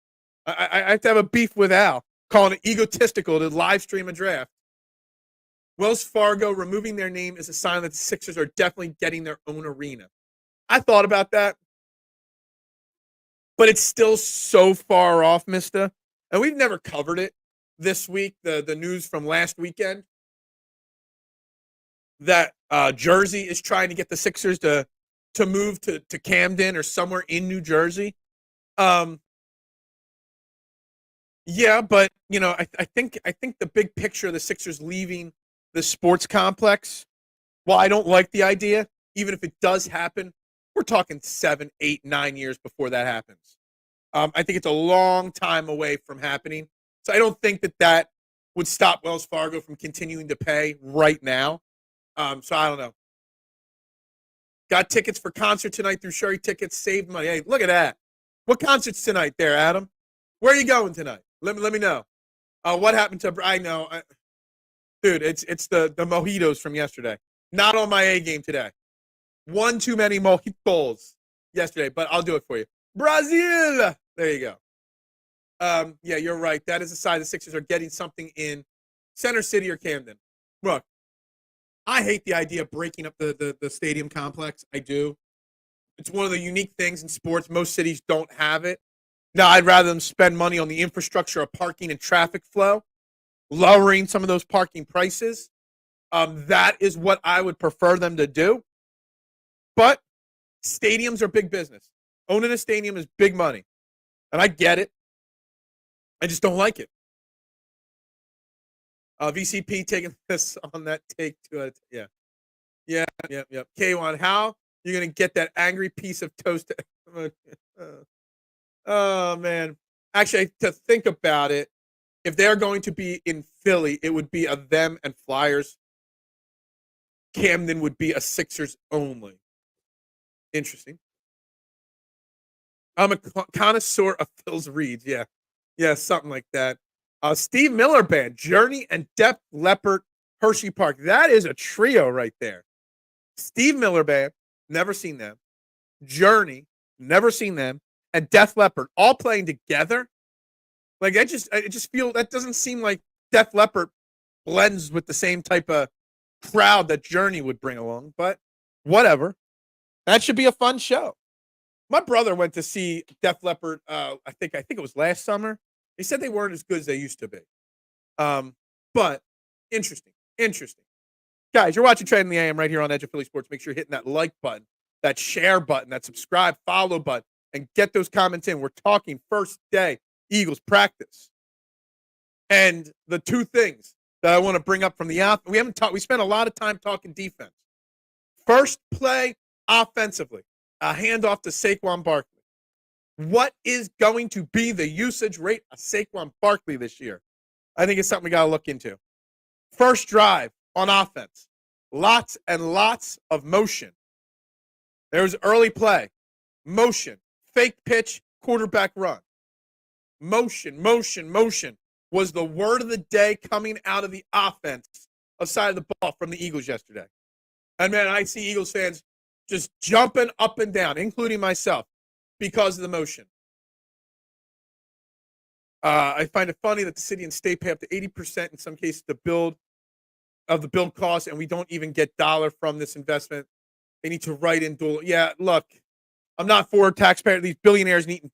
Speaker 1: I have to have a beef with Al calling it egotistical to live stream a draft. Wells Fargo removing their name is a sign that the Sixers are definitely getting their own arena. I thought about that, but it's still so far off, mister. And we've never covered it this week, the news from last weekend, that Jersey is trying to get the Sixers to move to Camden or somewhere in New Jersey. Yeah, but I think the big picture of the Sixers leaving the sports complex, while I don't like the idea, even if it does happen, we're talking 7, 8, 9 years before that happens. I think it's a long time away from happening. So I don't think that would stop Wells Fargo from continuing to pay right now. So I don't know. Got tickets for concert tonight through Sherry Tickets. Save money. Hey, look at that. What concert's tonight there, Adam? Where are you going tonight? Let me know. What happened to? I know, dude. It's the mojitos from yesterday. Not on my A game today. One too many mojitos yesterday, but I'll do it for you. Brazil. There you go. Yeah, you're right. That is the side the Sixers are getting something in Center City or Camden. Look, I hate the idea of breaking up the stadium complex. I do. It's one of the unique things in sports. Most cities don't have it. Now, I'd rather them spend money on the infrastructure of parking and traffic flow, lowering some of those parking prices. That is what I would prefer them to do. But stadiums are big business. Owning a stadium is big money. And I get it. I just don't like it. VCP taking this on that take to it. Yeah. Yeah. K1, how you're going to get that angry piece of toast? Oh, man. Actually, to think about it, if they're going to be in Philly, it would be a them and Flyers. Camden would be a Sixers only. Interesting. I'm a connoisseur of Phil's reads. Yeah. Yeah, something like that. Steve Miller Band, Journey and Def Leppard, Hershey Park. That is a trio right there. Steve Miller Band, never seen them. Journey, never seen them. And Def Leppard, all playing together. Like, I just feel that doesn't seem like Def Leppard blends with the same type of crowd that Journey would bring along. But whatever. That should be a fun show. My brother went to see Def Leppard, I think it was last summer. He said they weren't as good as they used to be. But interesting. Guys, you're watching Trend in the AM right here on Edge of Philly Sports. Make sure you're hitting that like button, that share button, that subscribe, follow button, and get those comments in. We're talking first day Eagles practice. And the two things that I want to bring up from the off, we spent a lot of time talking defense. First play offensively, a handoff to Saquon Barkley. What is going to be the usage rate of Saquon Barkley this year? I think it's something we got to look into. First drive on offense, lots and lots of motion. There's early play, motion, fake pitch, quarterback run. Motion was the word of the day coming out of the offense of side of the ball from the Eagles yesterday. And, man, I see Eagles fans just jumping up and down, including myself, because of the motion. I find it funny that the city and state pay up to 80% in some cases the build cost, and we don't even get dollar from this investment. They need to write in dual. Yeah, look, I'm not for taxpayer. These billionaires needing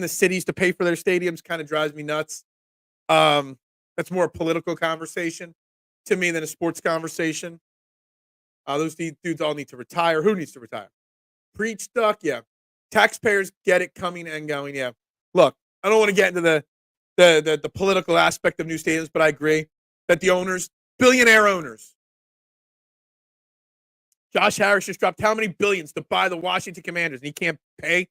Speaker 1: the cities to pay for their stadiums kind of drives me nuts. That's more a political conversation to me than a sports conversation. Those dudes all need to retire. Who needs to retire? Preach, Duck. Yeah. Taxpayers get it coming and going. Yeah. Look, I don't want to get into the political aspect of new stadiums, but I agree that the owners, billionaire owners, Josh Harris just dropped how many billions to buy the Washington Commanders, and he can't pay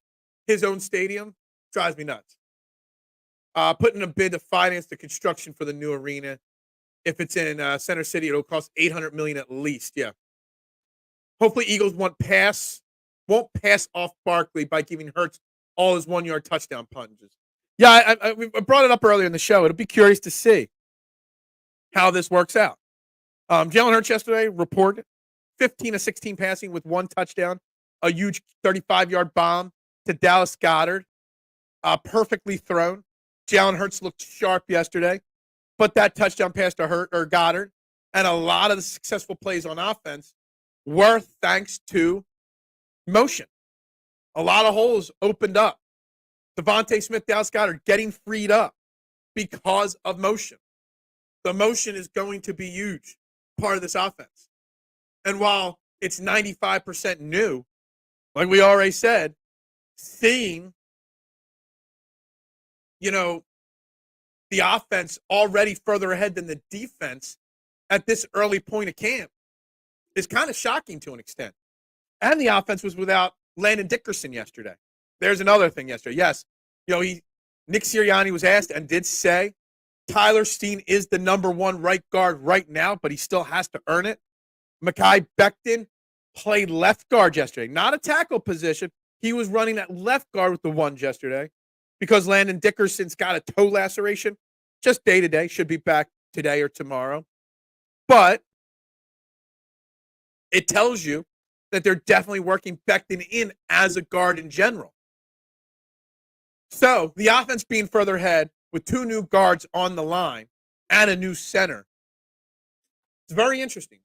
Speaker 1: his own stadium? Drives me nuts. Putting a bid to finance the construction for the new arena. If it's in Center City, it'll cost $800 million at least. Yeah. Hopefully, Eagles won't pass off Barkley by giving Hurts all his 1-yard touchdown punches. Yeah, I brought it up earlier in the show. It'll be curious to see how this works out. Jalen Hurts yesterday reported 15 of 16 passing with 1 touchdown, a huge 35-yard bomb to Dallas Goedert, perfectly thrown. Jalen Hurts looked sharp yesterday, but that touchdown pass to Goedert and a lot of the successful plays on offense were thanks to motion. A lot of holes opened up. Devontae Smith, Dallas Goedert getting freed up because of motion. The motion is going to be huge part of this offense. And while it's 95% new, like we already said, seeing, the offense already further ahead than the defense at this early point of camp is kind of shocking to an extent. And the offense was without Landon Dickerson yesterday. There's another thing yesterday. Yes, Nick Sirianni was asked and did say Tyler Steen is the number 1 right guard right now, but he still has to earn it. Mekhi Becton played left guard yesterday. Not a tackle position. He was running at left guard with the 1 yesterday because Landon Dickerson's got a toe laceration. Just day-to-day. Should be back today or tomorrow. But it tells you that they're definitely working Becton in as a guard in general. So the offense being further ahead with 2 new guards on the line and a new center. It's very interesting.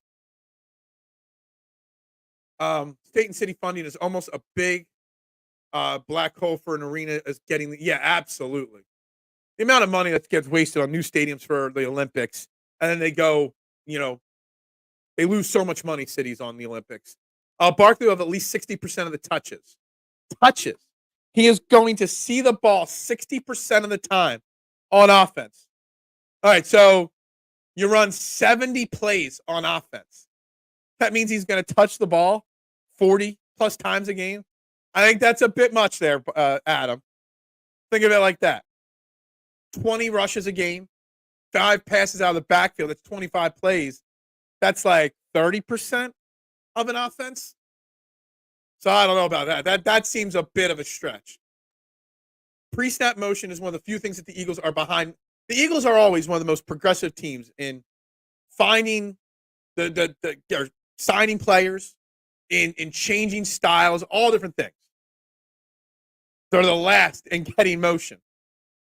Speaker 1: State and city funding is almost a big black hole for an arena as getting absolutely. The amount of money that gets wasted on new stadiums for the Olympics, and then they go, they lose so much money, cities, on the Olympics. Barkley will have at least 60% of the touches. Touches. He is going to see the ball 60% of the time on offense. All right, so you run 70 plays on offense. That means he's going to touch the ball 40 plus times a game. I think that's a bit much there, Adam. Think of it like that. 20 rushes a game, 5 passes out of the backfield. That's 25 plays. That's like 30% of an offense. So I don't know about that. That seems a bit of a stretch. Pre-snap motion is one of the few things that the Eagles are behind. The Eagles are always one of the most progressive teams in finding they're signing players, in changing styles, all different things. They're the last in getting motion.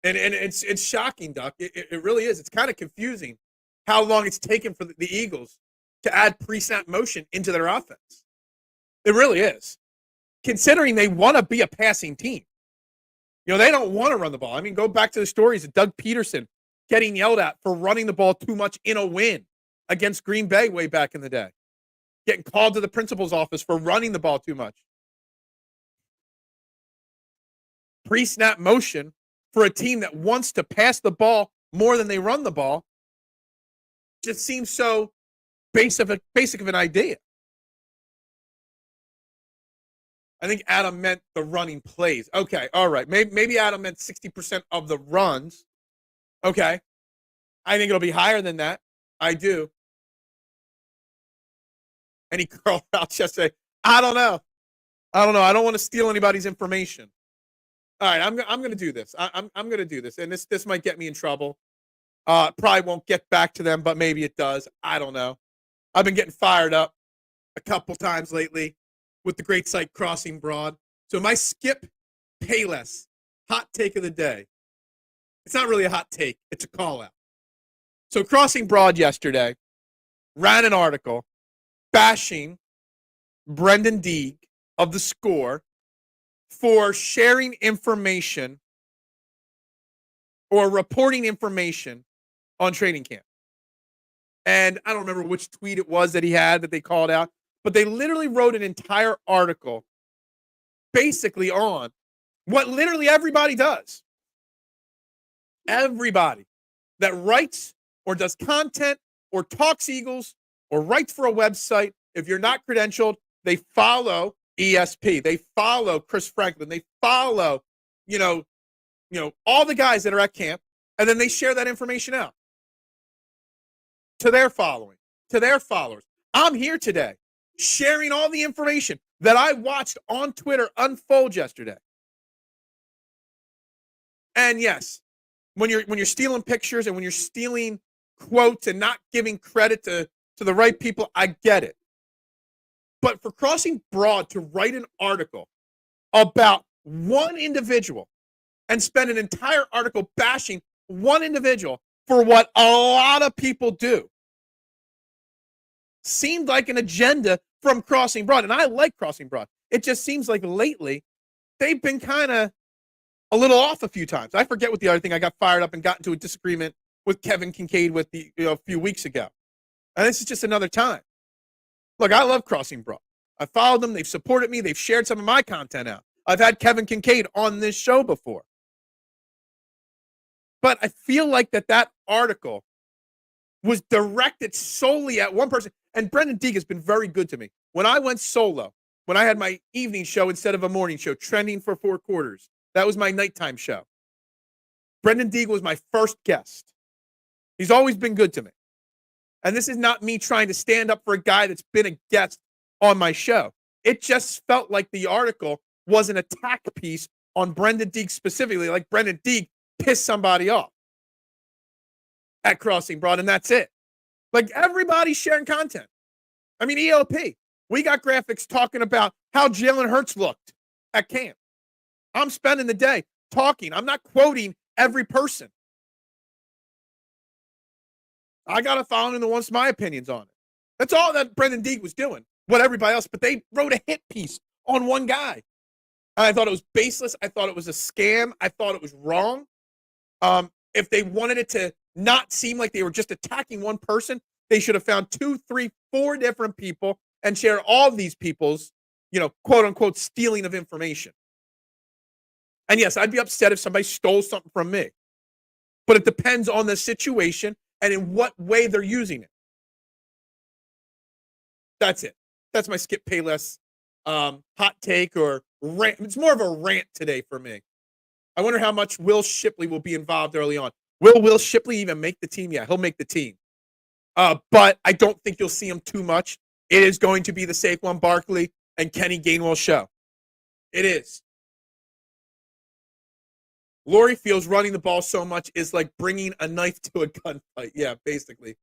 Speaker 1: And it's shocking, Duck. It really is. It's kind of confusing how long it's taken for the Eagles to add pre-snap motion into their offense. It really is. Considering they want to be a passing team. They don't want to run the ball. I mean, go back to the stories of Doug Peterson getting yelled at for running the ball too much in a win against Green Bay way back in the day. Getting called to the principal's office for running the ball too much. Pre-snap motion for a team that wants to pass the ball more than they run the ball just seems so basic of an idea. I think Adam meant the running plays. Okay, all right. Maybe Adam meant 60% of the runs. Okay. I think it'll be higher than that. I do. Any girl out yesterday, I don't know. I don't want to steal anybody's information. All right, I'm going to do this. I'm going to do this, and this might get me in trouble. Probably won't get back to them, but maybe it does. I don't know. I've been getting fired up a couple times lately with the great site Crossing Broad. So my Skip Payless hot take of the day. It's not really a hot take. It's a call out. So Crossing Broad yesterday ran an article bashing Brendan Deeg of The Score for sharing information or reporting information on training camp. And I don't remember which tweet it was that he had that they called out, but they literally wrote an entire article basically on what literally everybody does. Everybody that writes or does content or talks Eagles or writes for a website, if you're not credentialed, they follow ESP. They follow Chris Franklin. They follow, all the guys that are at camp, and then they share that information out to their following, to their followers. I'm here today sharing all the information that I watched on Twitter unfold yesterday. And yes, when you're stealing pictures and when you're stealing quotes and not giving credit to the right people, I get it. But for Crossing Broad to write an article about one individual and spend an entire article bashing one individual for what a lot of people do seemed like an agenda from Crossing Broad. And I like Crossing Broad. It just seems like lately they've been kind of a little off a few times. I forget what the other thing I got fired up and got into a disagreement with Kevin Kincaid with a few weeks ago. And this is just another time. Look, I love Crossing Broad. I followed them. They've supported me. They've shared some of my content out. I've had Kevin Kincaid on this show before. But I feel like that article was directed solely at one person. And Brendan Deeg has been very good to me. When I went solo, when I had my evening show instead of a morning show, Trending for 4 Quarters, that was my nighttime show. Brendan Deeg was my first guest. He's always been good to me. And this is not me trying to stand up for a guy that's been a guest on my show. It just felt like the article was an attack piece on Brendan Deeg specifically, like Brendan Deeg pissed somebody off at Crossing Broad, and that's it. Like, everybody's sharing content. I mean, ELP, we got graphics talking about how Jalen Hurts looked at camp. I'm spending the day talking. I'm not quoting every person. I got a following that wants my opinions on it. That's all that Brendan Deeg was doing. What everybody else, but they wrote a hit piece on one guy. I thought it was baseless. I thought it was a scam. I thought it was wrong. If they wanted it to not seem like they were just attacking one person, they should have found 2, 3, 4 different people and share all of these people's, quote unquote, stealing of information. And yes, I'd be upset if somebody stole something from me. But it depends on the situation and in what way they're using it. That's it. That's my Skip Payless hot take or rant. It's more of a rant today for me. I wonder how much Will Shipley will be involved early on. Will Shipley even make the team? Yeah, he'll make the team. But I don't think you'll see him too much. It is going to be the Saquon Barkley and Kenny Gainwell show. It is. Lori feels running the ball so much is like bringing a knife to a gunfight. Yeah, basically.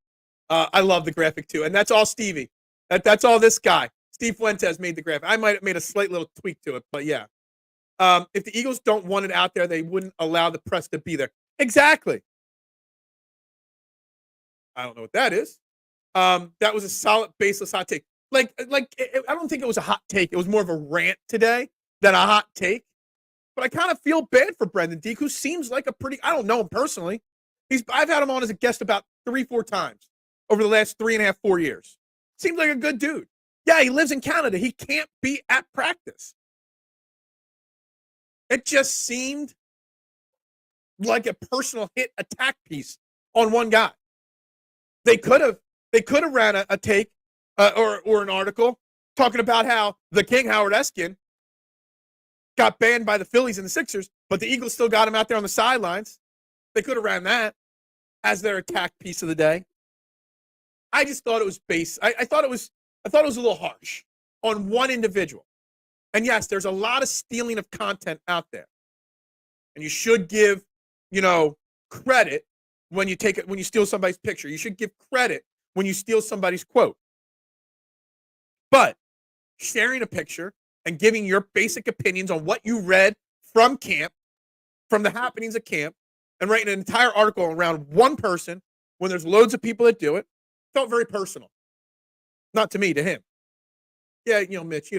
Speaker 1: I love the graphic too. And that's all Stevie. That's all this guy. Steve Fuentes made the graphic. I might have made a slight little tweak to it, but yeah. If the Eagles don't want it out there, they wouldn't allow the press to be there. Exactly. I don't know what that is. That was a solid, baseless hot take. I don't think it was a hot take. It was more of a rant today than a hot take. But I kind of feel bad for Brendan Deek, who seems like I don't know him personally. I've had him on as a guest about 3-4 times over the last 3.5, 4 years. Seems like a good dude. Yeah, he lives in Canada. He can't be at practice. It just seemed like a personal hit attack piece on one guy. They could have ran a take or an article talking about how the King, Howard Eskin, got banned by the Phillies and the Sixers, but the Eagles still got him out there on the sidelines. They could have ran that as their attack piece of the day. I just thought it was base. I thought it was a little harsh on one individual. And yes, there's a lot of stealing of content out there. And you should give, credit when you steal somebody's picture. You should give credit when you steal somebody's quote. But sharing a picture and giving your basic opinions on what you read from camp, from the happenings of camp, and writing an entire article around one person when there's loads of people that do it, felt very personal. Not to me, to him. Yeah, Mitch,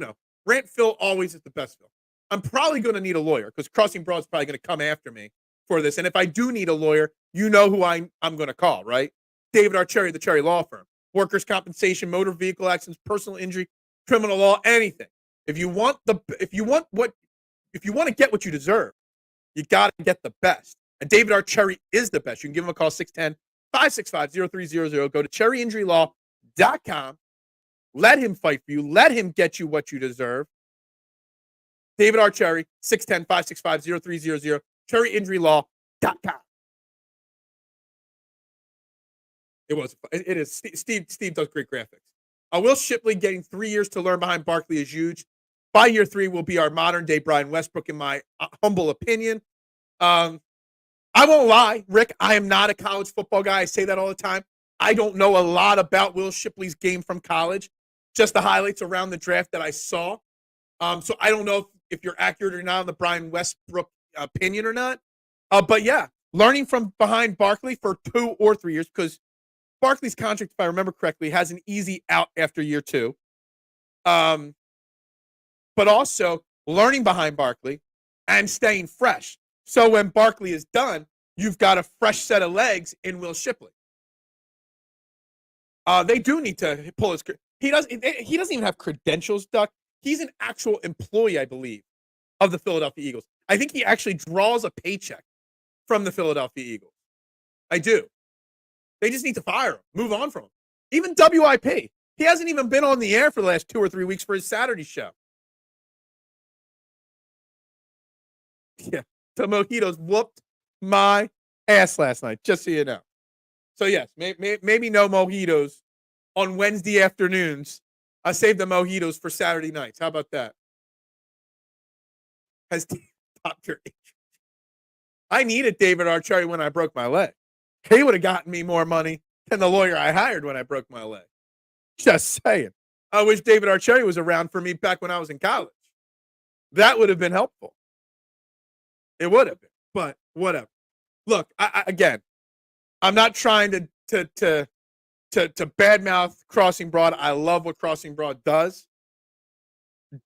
Speaker 1: Rant Phil always is the best Phil. I'm probably going to need a lawyer because Crossing Broad's probably going to come after me for this. And if I do need a lawyer, you know who I'm going to call, right? David R. Cherry, the Cherry Law Firm. Workers' compensation, motor vehicle accidents, personal injury, criminal law, anything. If you want to get what you deserve, you got to get the best. And David R. Cherry is the best. You can give him a call, 610-565-0300. Go to cherryinjurylaw.com. Let him fight for you. Let him get you what you deserve. David R. Cherry, 610-565-0300, cherryinjurylaw.com. It is. Steve does great graphics. Will Shipley getting 3 years to learn behind Barkley is huge. By year 3 will be our modern-day Brian Westbrook, in my humble opinion. I won't lie, Rick, I am not a college football guy. I say that all the time. I don't know a lot about Will Shipley's game from college, just the highlights around the draft that I saw. So I don't know if you're accurate or not on the Brian Westbrook opinion or not. But yeah, learning from behind Barkley for 2 or 3 years, because Barkley's contract, if I remember correctly, has an easy out after year 2. But also learning behind Barkley and staying fresh. So when Barkley is done, you've got a fresh set of legs in Will Shipley. They do need to pull his. He doesn't even have credentials, Duck. He's an actual employee, I believe, of the Philadelphia Eagles. I think he actually draws a paycheck from the Philadelphia Eagles. I do. They just need to fire him, move on from him. Even WIP. He hasn't even been on the air for the last 2 or 3 weeks for his Saturday show. Yeah, the Mojitos whooped my ass last night, just so you know. So, yes, maybe no mojitos on Wednesday afternoons. I saved the mojitos for Saturday nights. How about that? Has Dr. H. I needed David R. Cherry when I broke my leg. He would have gotten me more money than the lawyer I hired when I broke my leg. Just saying. I wish David R. Cherry was around for me back when I was in college. That would have been helpful. It would have been, but whatever. Look, again, I'm not trying to badmouth Crossing Broad. I love what Crossing Broad does.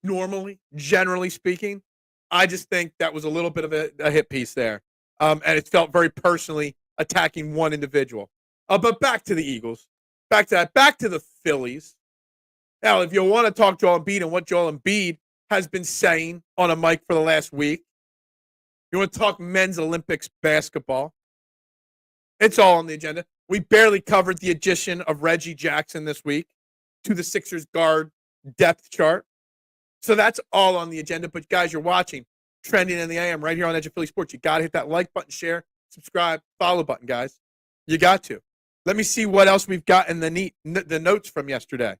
Speaker 1: Normally, generally speaking, I just think that was a little bit of a hit piece there, and it felt very personally attacking one individual. But back to the Eagles, back to the Phillies. Now, if you want to talk Joel Embiid and what Joel Embiid has been saying on a mic for the last week, you want to talk men's Olympics basketball, it's all on the agenda. We barely covered the addition of Reggie Jackson this week to the Sixers guard depth chart. So that's all on the agenda. But guys, you're watching Trending in the AM right here on Edge of Philly Sports. You got to hit that like button, share, subscribe, follow button, guys. You got to. Let me see what else we've got in the notes from yesterday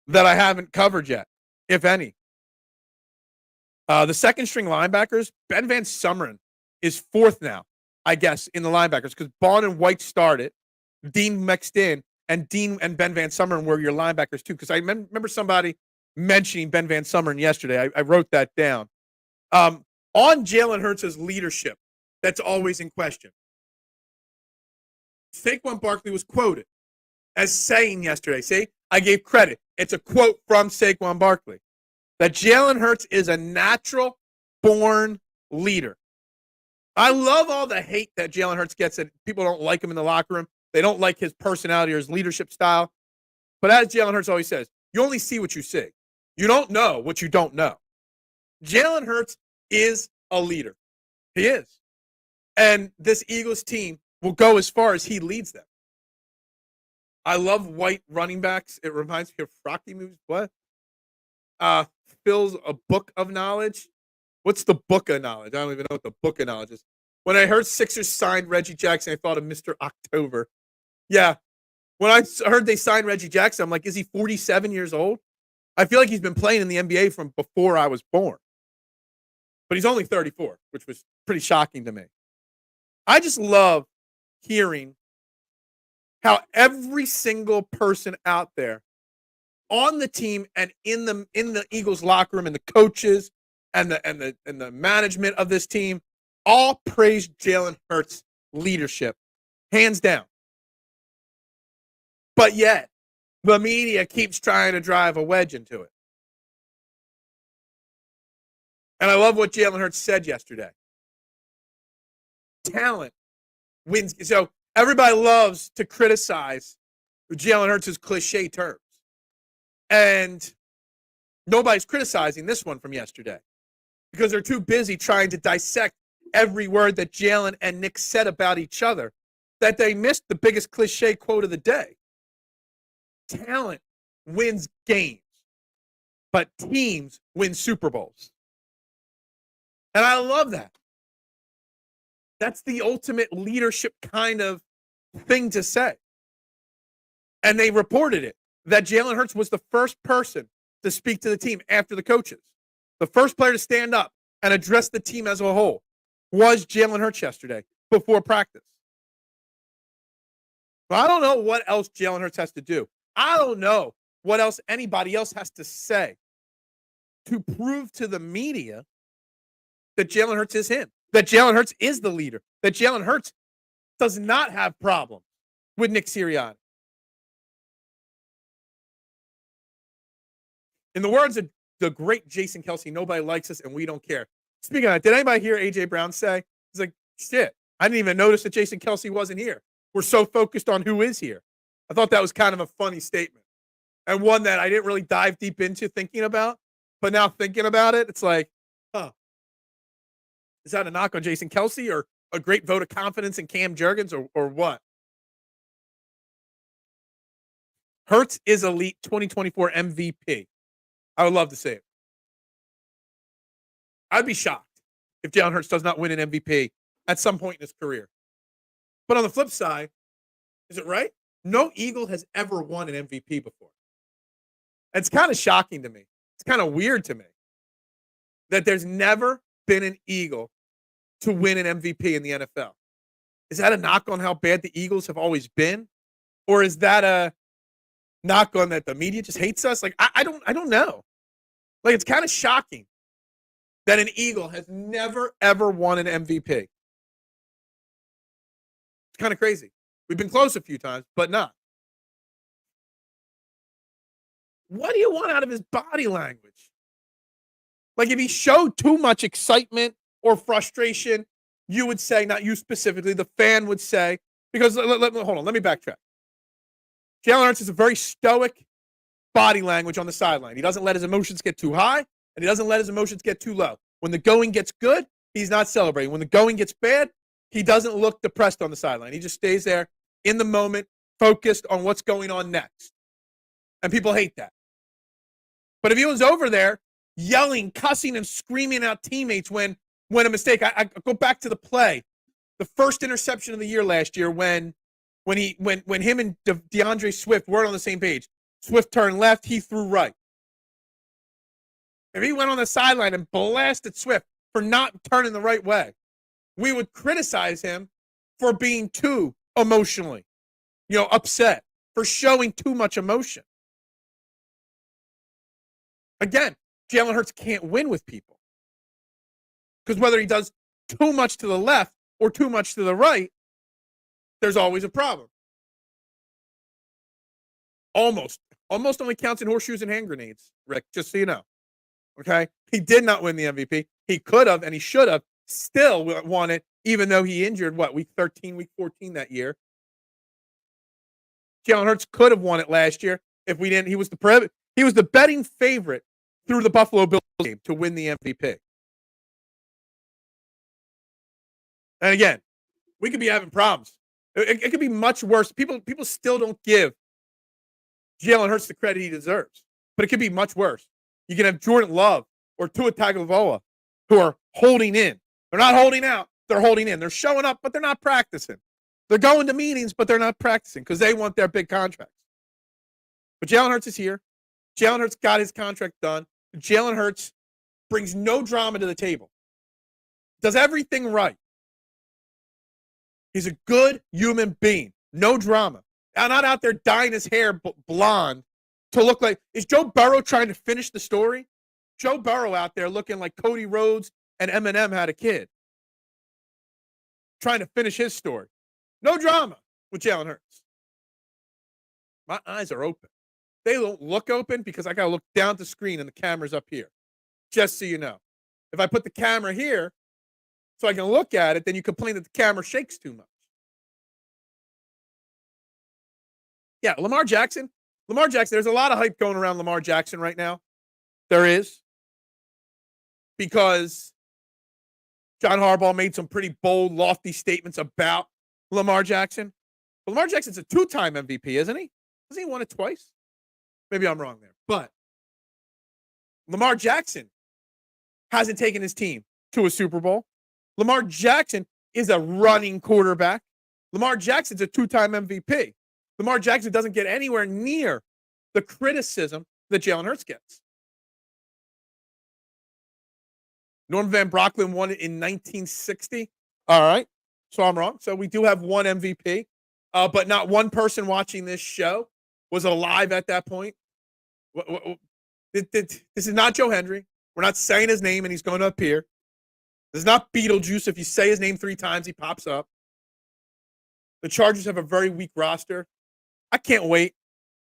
Speaker 1: that I haven't covered yet, if any. The second string linebackers, Ben Van Sumeren is fourth now, I guess, in the linebackers because Bond and White started, Dean mixed in, and Dean and Ben Van Sumeren were your linebackers too. Because I remember somebody mentioning Ben Van Sumeren yesterday. I wrote that down. On Jalen Hurts' leadership, that's always in question. Saquon Barkley was quoted as saying yesterday, see, I gave credit. It's a quote from Saquon Barkley that Jalen Hurts is a natural-born leader. I love all the hate that Jalen Hurts gets, that people don't like him in the locker room. They don't like his personality or his leadership style. But as Jalen Hurts always says, you only see what you see. You don't know what you don't know. Jalen Hurts is a leader. He is. And this Eagles team will go as far as he leads them. I love white running backs. It reminds me of Rocky movies. What? Phil's a book of knowledge. What's the book of knowledge? I don't even know what the book of knowledge is. When I heard Sixers signed Reggie Jackson, I thought of Mr. October. Yeah. When I heard they signed Reggie Jackson, I'm like, is he 47 years old? I feel like he's been playing in the NBA from before I was born. But he's only 34, which was pretty shocking to me. I just love hearing how every single person out there on the team and in the Eagles locker room and the coaches and the management of this team all praise Jalen Hurts' leadership, hands down. But yet, the media keeps trying to drive a wedge into it. And I love what Jalen Hurts said yesterday. Talent wins. So everybody loves to criticize Jalen Hurts' cliche terms. And nobody's criticizing this one from yesterday because they're too busy trying to dissect every word that Jalen and Nick said about each other that they missed the biggest cliche quote of the day. Talent wins games, but teams win Super Bowls. And I love that. That's the ultimate leadership kind of thing to say. And they reported it, that Jalen Hurts was the first person to speak to the team after the coaches. The first player to stand up and address the team as a whole was Jalen Hurts yesterday before practice. But I don't know what else Jalen Hurts has to do. I don't know what else anybody else has to say to prove to the media that Jalen Hurts is him, that Jalen Hurts is the leader, that Jalen Hurts does not have problems with Nick Sirianni. In the words of the great Jason Kelce, nobody likes us and we don't care. Speaking of that, did anybody hear A.J. Brown say? He's like, shit, I didn't even notice that Jason Kelce wasn't here. We're so focused on who is here. I thought that was kind of a funny statement and one that I didn't really dive deep into thinking about. But now thinking about it, it's like, huh. Is that a knock on Jason Kelce or a great vote of confidence in Cam Jurgens or what? Hurts is elite 2024 MVP. I would love to see it. I'd be shocked if Jalen Hurts does not win an MVP at some point in his career. But on the flip side, is it right? No Eagle has ever won an MVP before. It's kind of shocking to me. It's kind of weird to me that there's never been an Eagle to win an MVP in the NFL. Is that a knock on how bad the Eagles have always been? Or is that a knock on that the media just hates us? Like, I don't know. Like, it's kind of shocking that an Eagle has never, ever won an MVP. It's kind of crazy. We've been close a few times, but not. What do you want out of his body language? Like, if he showed too much excitement or frustration, you would say, not you specifically, the fan would say, because hold on, let me backtrack. Jalen Hurts is a very stoic body language on the sideline. He doesn't let his emotions get too high, and he doesn't let his emotions get too low. When the going gets good, he's not celebrating. When the going gets bad, he doesn't look depressed on the sideline. He just stays there in the moment, focused on what's going on next. And people hate that. But if he was over there yelling, cussing, and screaming out teammates when a mistake, I go back to the play, the first interception of the year last year when him and DeAndre Swift weren't on the same page. Swift turned left, he threw right. If he went on the sideline and blasted Swift for not turning the right way, we would criticize him for being too emotionally, upset, for showing too much emotion. Again, Jalen Hurts can't win with people. Because whether he does too much to the left or too much to the right, there's always a problem. Almost only counts in horseshoes and hand grenades, Rick, just so you know. Okay? He did not win the MVP. He could have, and he should have still won it, even though he injured, week 13, week 14 that year. Jalen Hurts could have won it last year if we didn't. He was the betting favorite through the Buffalo Bills game to win the MVP. And again, we could be having problems. It could be much worse. People still don't give Jalen Hurts the credit he deserves, but it could be much worse. You can have Jordan Love or Tua Tagovailoa who are holding in. They're not holding out. They're holding in. They're showing up, but they're not practicing. They're going to meetings, but they're not practicing because they want their big contracts. But Jalen Hurts is here. Jalen Hurts got his contract done. Jalen Hurts brings no drama to the table. Does everything right. He's a good human being. No drama. I'm not out there dyeing his hair blonde to look like... Is Joe Burrow trying to finish the story? Joe Burrow out there looking like Cody Rhodes and Eminem had a kid. Trying to finish his story. No drama with Jalen Hurts. My eyes are open. They don't look open because I got to look down at the screen and the camera's up here. Just so you know. If I put the camera here so I can look at it, then you complain that the camera shakes too much. Yeah, Lamar Jackson, there's a lot of hype going around Lamar Jackson right now. There is. Because John Harbaugh made some pretty bold, lofty statements about Lamar Jackson. But Lamar Jackson's a two-time MVP, isn't he? Hasn't he won it twice? Maybe I'm wrong there. But Lamar Jackson hasn't taken his team to a Super Bowl. Lamar Jackson is a running quarterback. Lamar Jackson's a two-time MVP. Lamar Jackson doesn't get anywhere near the criticism that Jalen Hurts gets. Norm Van Brocklin won it in 1960. All right. So I'm wrong. So we do have one MVP, but not one person watching this show was alive at that point. This is not Joe Hendry. We're not saying his name and he's going to appear. This is not Beetlejuice. If you say his name 3 times, he pops up. The Chargers have a very weak roster. I can't wait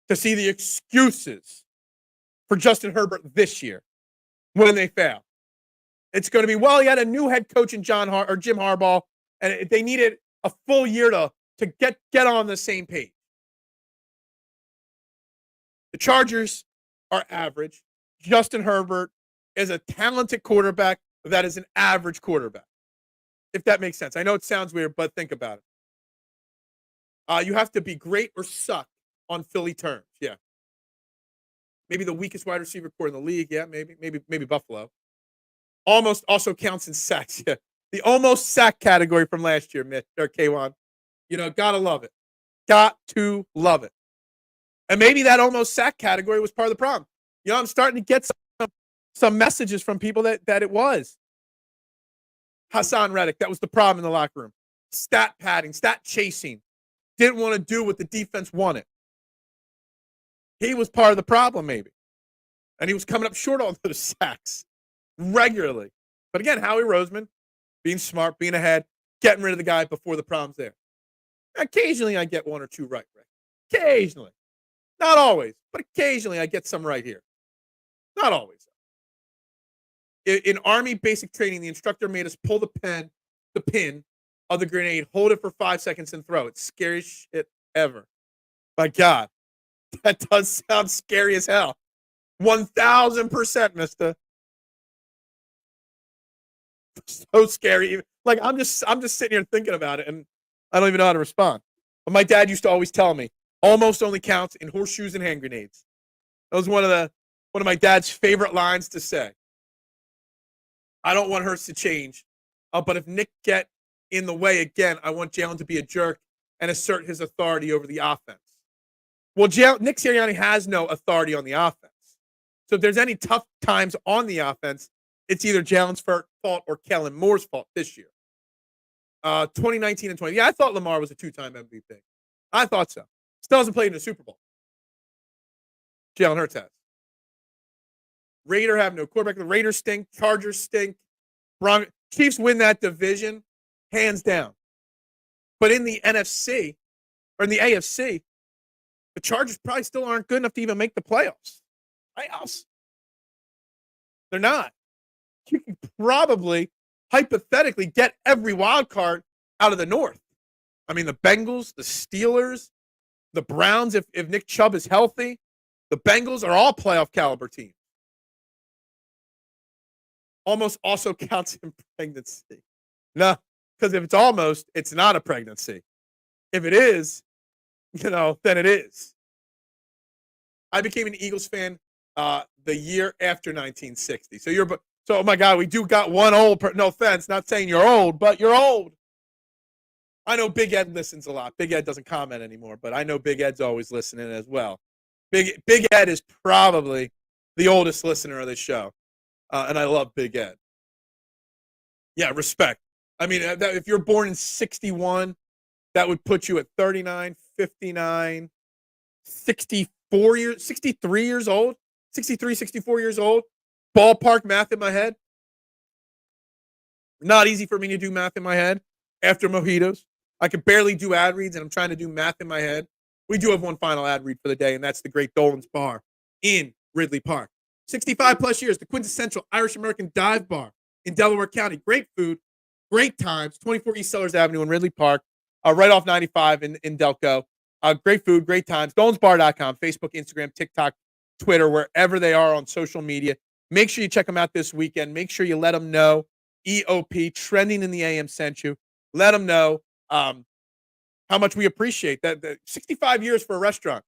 Speaker 1: to see the excuses for Justin Herbert this year when they fail. It's going to be, well, he had a new head coach in Jim Harbaugh, and they needed a full year to get on the same page. The Chargers are average. Justin Herbert is a talented quarterback that is an average quarterback, if that makes sense. I know it sounds weird, but think about it. You have to be great or suck on Philly terms. Yeah. Maybe the weakest wide receiver core in the league. Yeah, maybe Buffalo. Almost also counts in sacks. Yeah. The almost sack category from last year, Mitch, or K1. Gotta love it. Got to love it. And maybe that almost sack category was part of the problem. I'm starting to get some messages from people that it was. Hassan Reddick, that was the problem in the locker room. Stat padding, stat chasing. Didn't want to do what the defense wanted. He was part of the problem, maybe. And he was coming up short on those sacks regularly. But again, Howie Roseman, being smart, being ahead, getting rid of the guy before the problem's there. Occasionally, I get one or two right. Occasionally. Not always, but occasionally I get some right here. Not always. In Army basic training, the instructor made us pull the pin of the grenade, hold it for 5 seconds, and throw it. Scariest shit ever. My God, that does sound scary as hell. 1,000%, mister. So scary. Like I'm just sitting here thinking about it, and I don't even know how to respond. But my dad used to always tell me, almost only counts in horseshoes and hand grenades. That was one of my dad's favorite lines to say. I don't want Hurts to change, but if Nick get in the way again, I want Jalen to be a jerk and assert his authority over the offense. Well, Nick Sirianni has no authority on the offense. So if there's any tough times on the offense, it's either Jalen's fault or Kellen Moore's fault this year. 2019 and 20. Yeah, I thought Lamar was a 2-time MVP. I thought so. Still hasn't played in a Super Bowl. Jalen Hurts has. Raiders have no quarterback. The Raiders stink. Chargers stink. Chiefs win that division, hands down. But in the NFC, or in the AFC, the Chargers probably still aren't good enough to even make the playoffs. They're not. You can probably, hypothetically, get every wild card out of the North. I mean, the Bengals, the Steelers, the Browns, if Nick Chubb is healthy, the Bengals are all playoff caliber teams. Almost also counts in pregnancy. No, because if it's almost, it's not a pregnancy. If it is, then it is. I became an Eagles fan the year after 1960. So oh my God, we do got one old. No offense, not saying you're old, but you're old. I know Big Ed listens a lot. Big Ed doesn't comment anymore, but I know Big Ed's always listening as well. Big Ed is probably the oldest listener of this show, and I love Big Ed. Yeah, respect. I mean, if you're born in 61, that would put you at 39, 59, 64 years, 63 years old, 63, 64 years old. Ballpark math in my head. Not easy for me to do math in my head after mojitos. I can barely do ad reads, and I'm trying to do math in my head. We do have one final ad read for the day, and that's the Great Dolan's Bar in Ridley Park. 65 plus years, the quintessential Irish-American dive bar in Delaware County. Great food, great times. 24 East Sellers Avenue in Ridley Park, right off 95 in Delco. Great food, great times. DolansBar.com, Facebook, Instagram, TikTok, Twitter, wherever they are on social media. Make sure you check them out this weekend. Make sure you let them know EOP, Trending in the AM, sent you. Let them know how much we appreciate that. 65 years for a restaurant.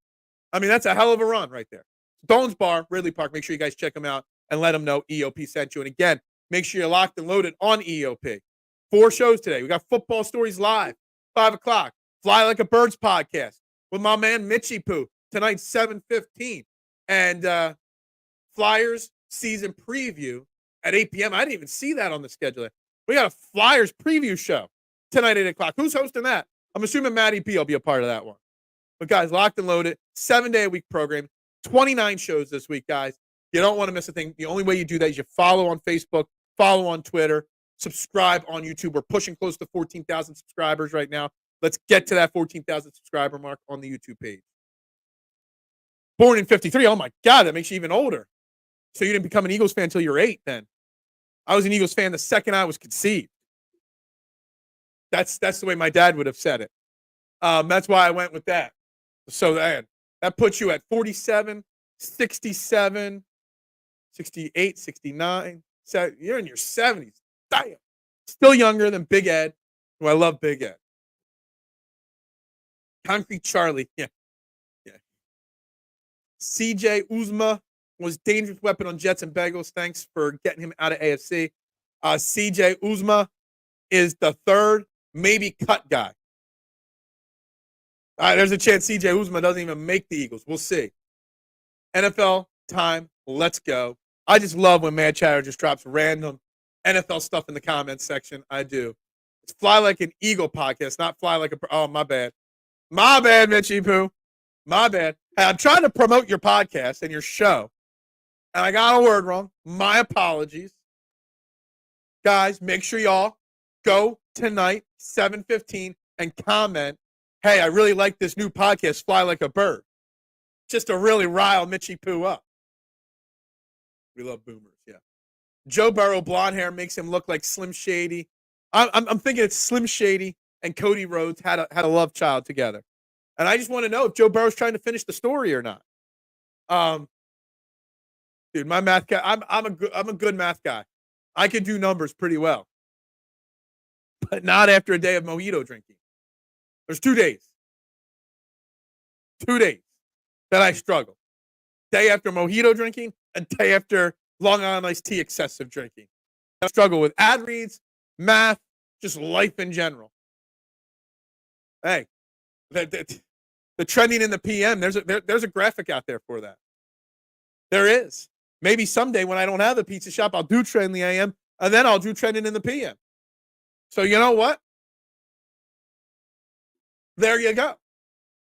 Speaker 1: I mean, that's a hell of a run right there. Dolan's Bar, Ridley Park. Make sure you guys check them out and let them know EOP sent you. And again, make sure you're locked and loaded on EOP. 4 shows today. We got Football Stories Live, 5 o'clock. Fly Like a Birds podcast with my man Mitchie Poo tonight, 7:15. And Flyers season preview at 8 p.m. I didn't even see that on the schedule. We got a Flyers preview show tonight at 8 o'clock. Who's hosting that? I'm assuming Matty B will be a part of that one. But guys, locked and loaded, 7-day-a-week program, 29 shows this week, guys. You don't want to miss a thing. The only way you do that is you follow on Facebook, follow on Twitter, subscribe on YouTube. We're pushing close to 14,000 subscribers right now. Let's get to that 14,000 subscriber mark on the YouTube page. Born in 53. Oh, my God, that makes you even older. So you didn't become an Eagles fan until you were 8 then. I was an Eagles fan the second I was conceived. That's the way my dad would have said it. That's why I went with that. So that puts you at 47, 67, 68, 69. You're in your 70s. Damn. Still younger than Big Ed, who I love Big Ed. Concrete Charlie. Yeah. CJ Uzma was dangerous weapon on Jets and Bengals. Thanks for getting him out of AFC. CJ Uzma is the third, maybe cut guy. There's a chance CJ Uzma doesn't even make the Eagles. We'll see. NFL time. Let's go. I just love when Mad Chatter just drops random NFL stuff in the comments section. I do. It's Fly Like an Eagle podcast, not Fly Like a... Oh, my bad. My bad, Mitchie Poo. My bad. Hey, I'm trying to promote your podcast and your show, and I got a word wrong. My apologies. Guys, make sure y'all go tonight, 7:15, and comment, hey, I really like this new podcast, Fly Like a Bird. Just to really rile Mitchie Poo up. We love boomers, yeah. Joe Burrow, blonde hair, makes him look like Slim Shady. I'm thinking it's Slim Shady and Cody Rhodes had a love child together. And I just want to know if Joe Burrow's trying to finish the story or not. Dude, my math guy, I'm a good math guy. I can do numbers pretty well. But not after a day of mojito drinking. There's 2 days. 2 days that I struggle. Day after mojito drinking and day after Long Island iced tea excessive drinking. I struggle with ad reads, math, just life in general. Hey, the trending in the PM, there's a graphic out there for that. There is. Maybe someday when I don't have the pizza shop, I'll do trend in the AM, and then I'll do trending in the PM. So you know what? There you go.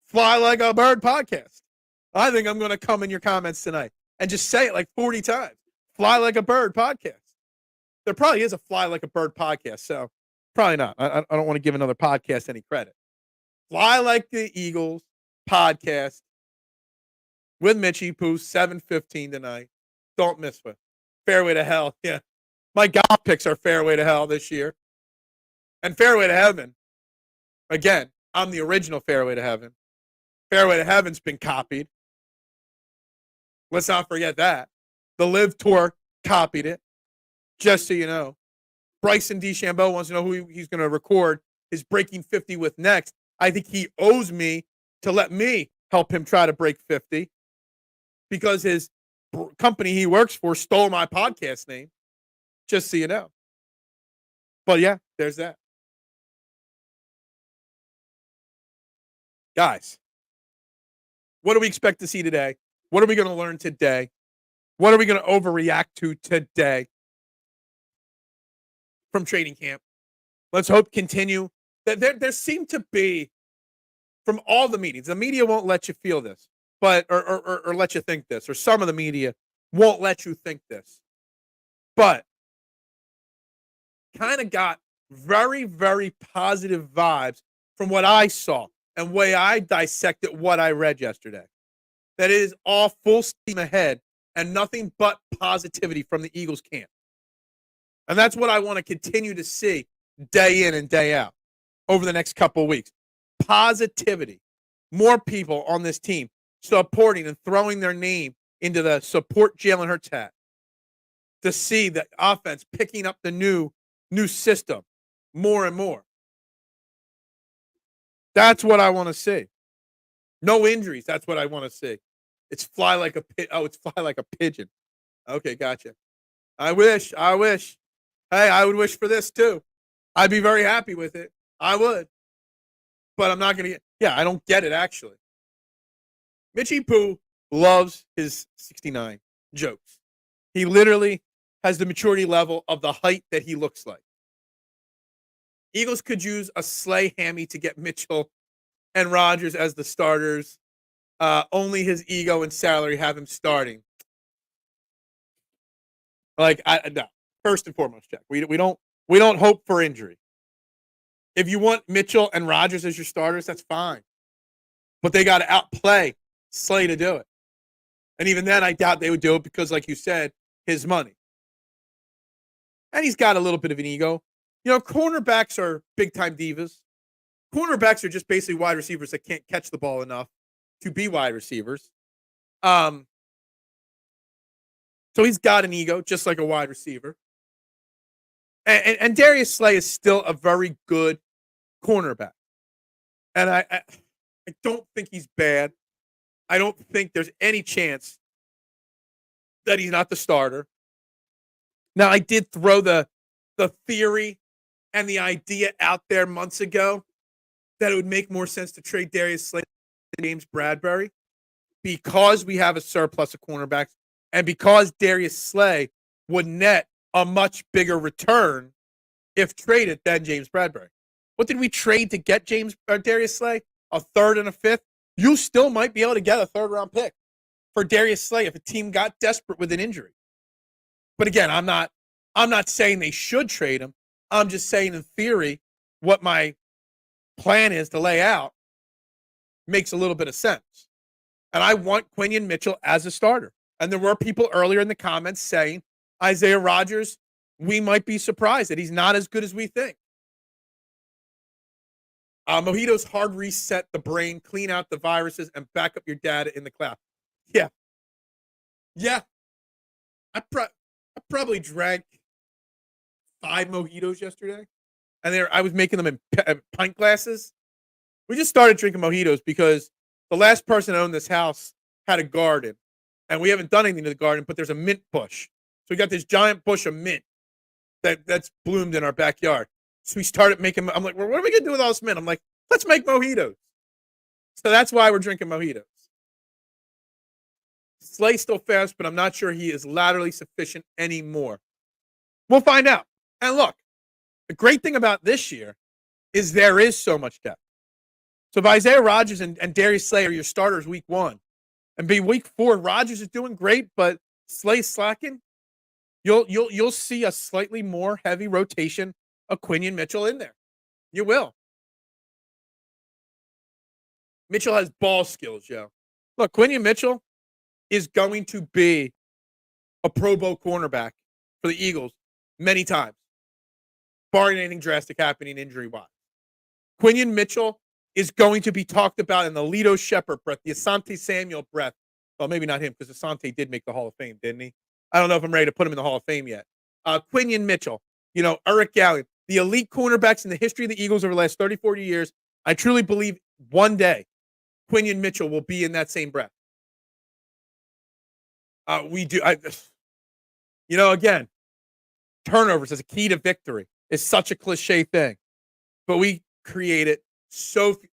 Speaker 1: Fly Like a Bird podcast. I think I'm going to come in your comments tonight and just say it like 40 times. Fly Like a Bird podcast. There probably is a Fly Like a Bird podcast, so probably not. I don't want to give another podcast any credit. Fly Like the Eagles podcast with Mitchie Poo, 7:15 tonight. Don't miss it. Fairway to hell. Yeah. My golf picks are fairway to hell this year. And fairway to heaven. Again, I'm the original fairway to heaven. Fairway to heaven's been copied. Let's not forget that. The Live Tour copied it. Just so you know. Bryce and DeChambeau wants to know who he's going to record his breaking 50 with next. I think he owes me to let me help him try to break 50 because his company he works for stole my podcast name. Just so you know. But yeah, there's that. Guys, what do we expect to see today? What are we going to learn today? What are we going to overreact to today from training camp? Let's hope continue. There seemed to be, from all the meetings, the media won't let you feel this, but or let you think this, or some of the media won't let you think this. But kind of got very, very positive vibes from what I saw and way I dissected what I read yesterday. That it is all full steam ahead and nothing but positivity from the Eagles camp. And that's what I want to continue to see day in and day out over the next couple of weeks. Positivity. More people on this team supporting and throwing their name into the support Jalen Hurts hat. To see the offense picking up the new system more and more. That's what I want to see. No injuries. That's what I want to see. It's fly like a it's fly like a pigeon. Okay, gotcha. I wish. Hey, I would wish for this too. I'd be very happy with it. I would. But I'm not going to get. Yeah, I don't get it actually. Mitchie Poo loves his 69 jokes. He literally has the maturity level of the height that he looks like. Eagles could use a sleigh hammy to get Mitchell and Rodgers as the starters. Only his ego and salary have him starting. No. First and foremost, Jack. We don't hope for injury. If you want Mitchell and Rodgers as your starters, that's fine. But they got to outplay Slay to do it. And even then, I doubt they would do it because, like you said, his money. And he's got a little bit of an ego. You know, cornerbacks are big-time divas. Cornerbacks are just basically wide receivers that can't catch the ball enough to be wide receivers. So he's got an ego, just like a wide receiver. And Darius Slay is still a very good cornerback. And I don't think he's bad. I don't think there's any chance that he's not the starter. Now, I did throw the theory and the idea out there months ago that it would make more sense to trade Darius Slay than James Bradbury because we have a surplus of cornerbacks and because Darius Slay would net a much bigger return if traded than James Bradbury. What did we trade to get Darius Slay? A third and a fifth? You still might be able to get a third-round pick for Darius Slay if a team got desperate with an injury. But again, I'm not I'm not saying they should trade him. I'm just saying in theory what my plan is to lay out makes a little bit of sense. And I want Quinion Mitchell as a starter. And there were people earlier in the comments saying Isaiah Rodgers, we might be surprised that he's not as good as we think. Mojito's hard reset the brain, clean out the viruses, and back up your data in the cloud. Yeah. Yeah. I probably drank 5 mojitos yesterday. And I was making them in pint glasses. We just started drinking mojitos because the last person that owned this house had a garden. And we haven't done anything to the garden, but there's a mint bush. So we got this giant bush of mint that's bloomed in our backyard. So we started making, I'm like, well, what are we going to do with all this mint? I'm like, let's make mojitos. So that's why we're drinking mojitos. Slay's still fast, but I'm not sure he is laterally sufficient anymore. We'll find out. And look, the great thing about this year is there is so much depth. So if Isaiah Rodgers and Darius Slay are your starters week 1, and be week 4, Rodgers is doing great, but Slay's slacking, you'll see a slightly more heavy rotation of Quinion Mitchell in there. You will. Mitchell has ball skills, yo. Look, Quinion Mitchell is going to be a Pro Bowl cornerback for the Eagles many times, barring anything drastic happening injury-wise. Quinion Mitchell is going to be talked about in the Lito Shepherd breath, the Asante Samuel breath. Well, maybe not him, because Asante did make the Hall of Fame, didn't he? I don't know if I'm ready to put him in the Hall of Fame yet. Quinion Mitchell, Eric Gallen, the elite cornerbacks in the history of the Eagles over the last 30, 40 years. I truly believe one day Quinion Mitchell will be in that same breath. We do. Again, turnovers as a key to victory is such a cliche thing. But we created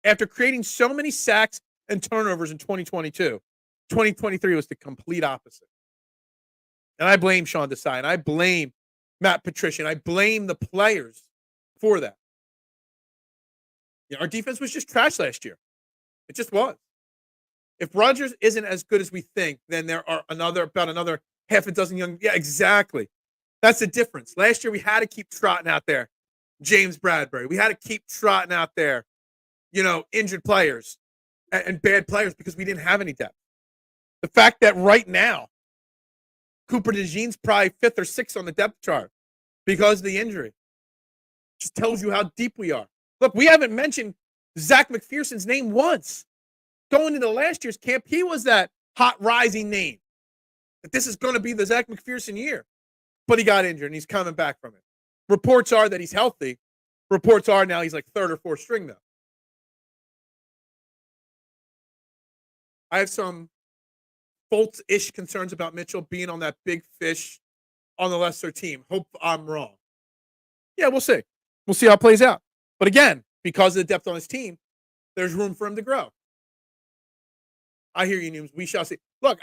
Speaker 1: after creating so many sacks and turnovers in 2022, 2023 was the complete opposite. And I blame Sean Desai, and I blame Matt Patricia, and I blame the players for that. Our defense was just trash last year. It just was. If Rodgers isn't as good as we think, then there are about another half a dozen young. Yeah, exactly. That's the difference. Last year, we had to keep trotting out there James Bradbury. We had to keep trotting out there, injured players and bad players because we didn't have any depth. The fact that right now, Cooper DeJean's probably 5th or 6th on the depth chart because of the injury just tells you how deep we are. Look, we haven't mentioned Zach McPherson's name once. Going into last year's camp, he was that hot rising name. That this is going to be the Zach McPherson year. But he got injured, and he's coming back from it. Reports are that he's healthy. Reports are now he's like 3rd or 4th string, though. I have some Fultz-ish concerns about Mitchell being on that big fish on the lesser team. Hope I'm wrong. Yeah, we'll see. We'll see how it plays out. But again, because of the depth on his team, there's room for him to grow. I hear you, Nooms. We shall see. Look,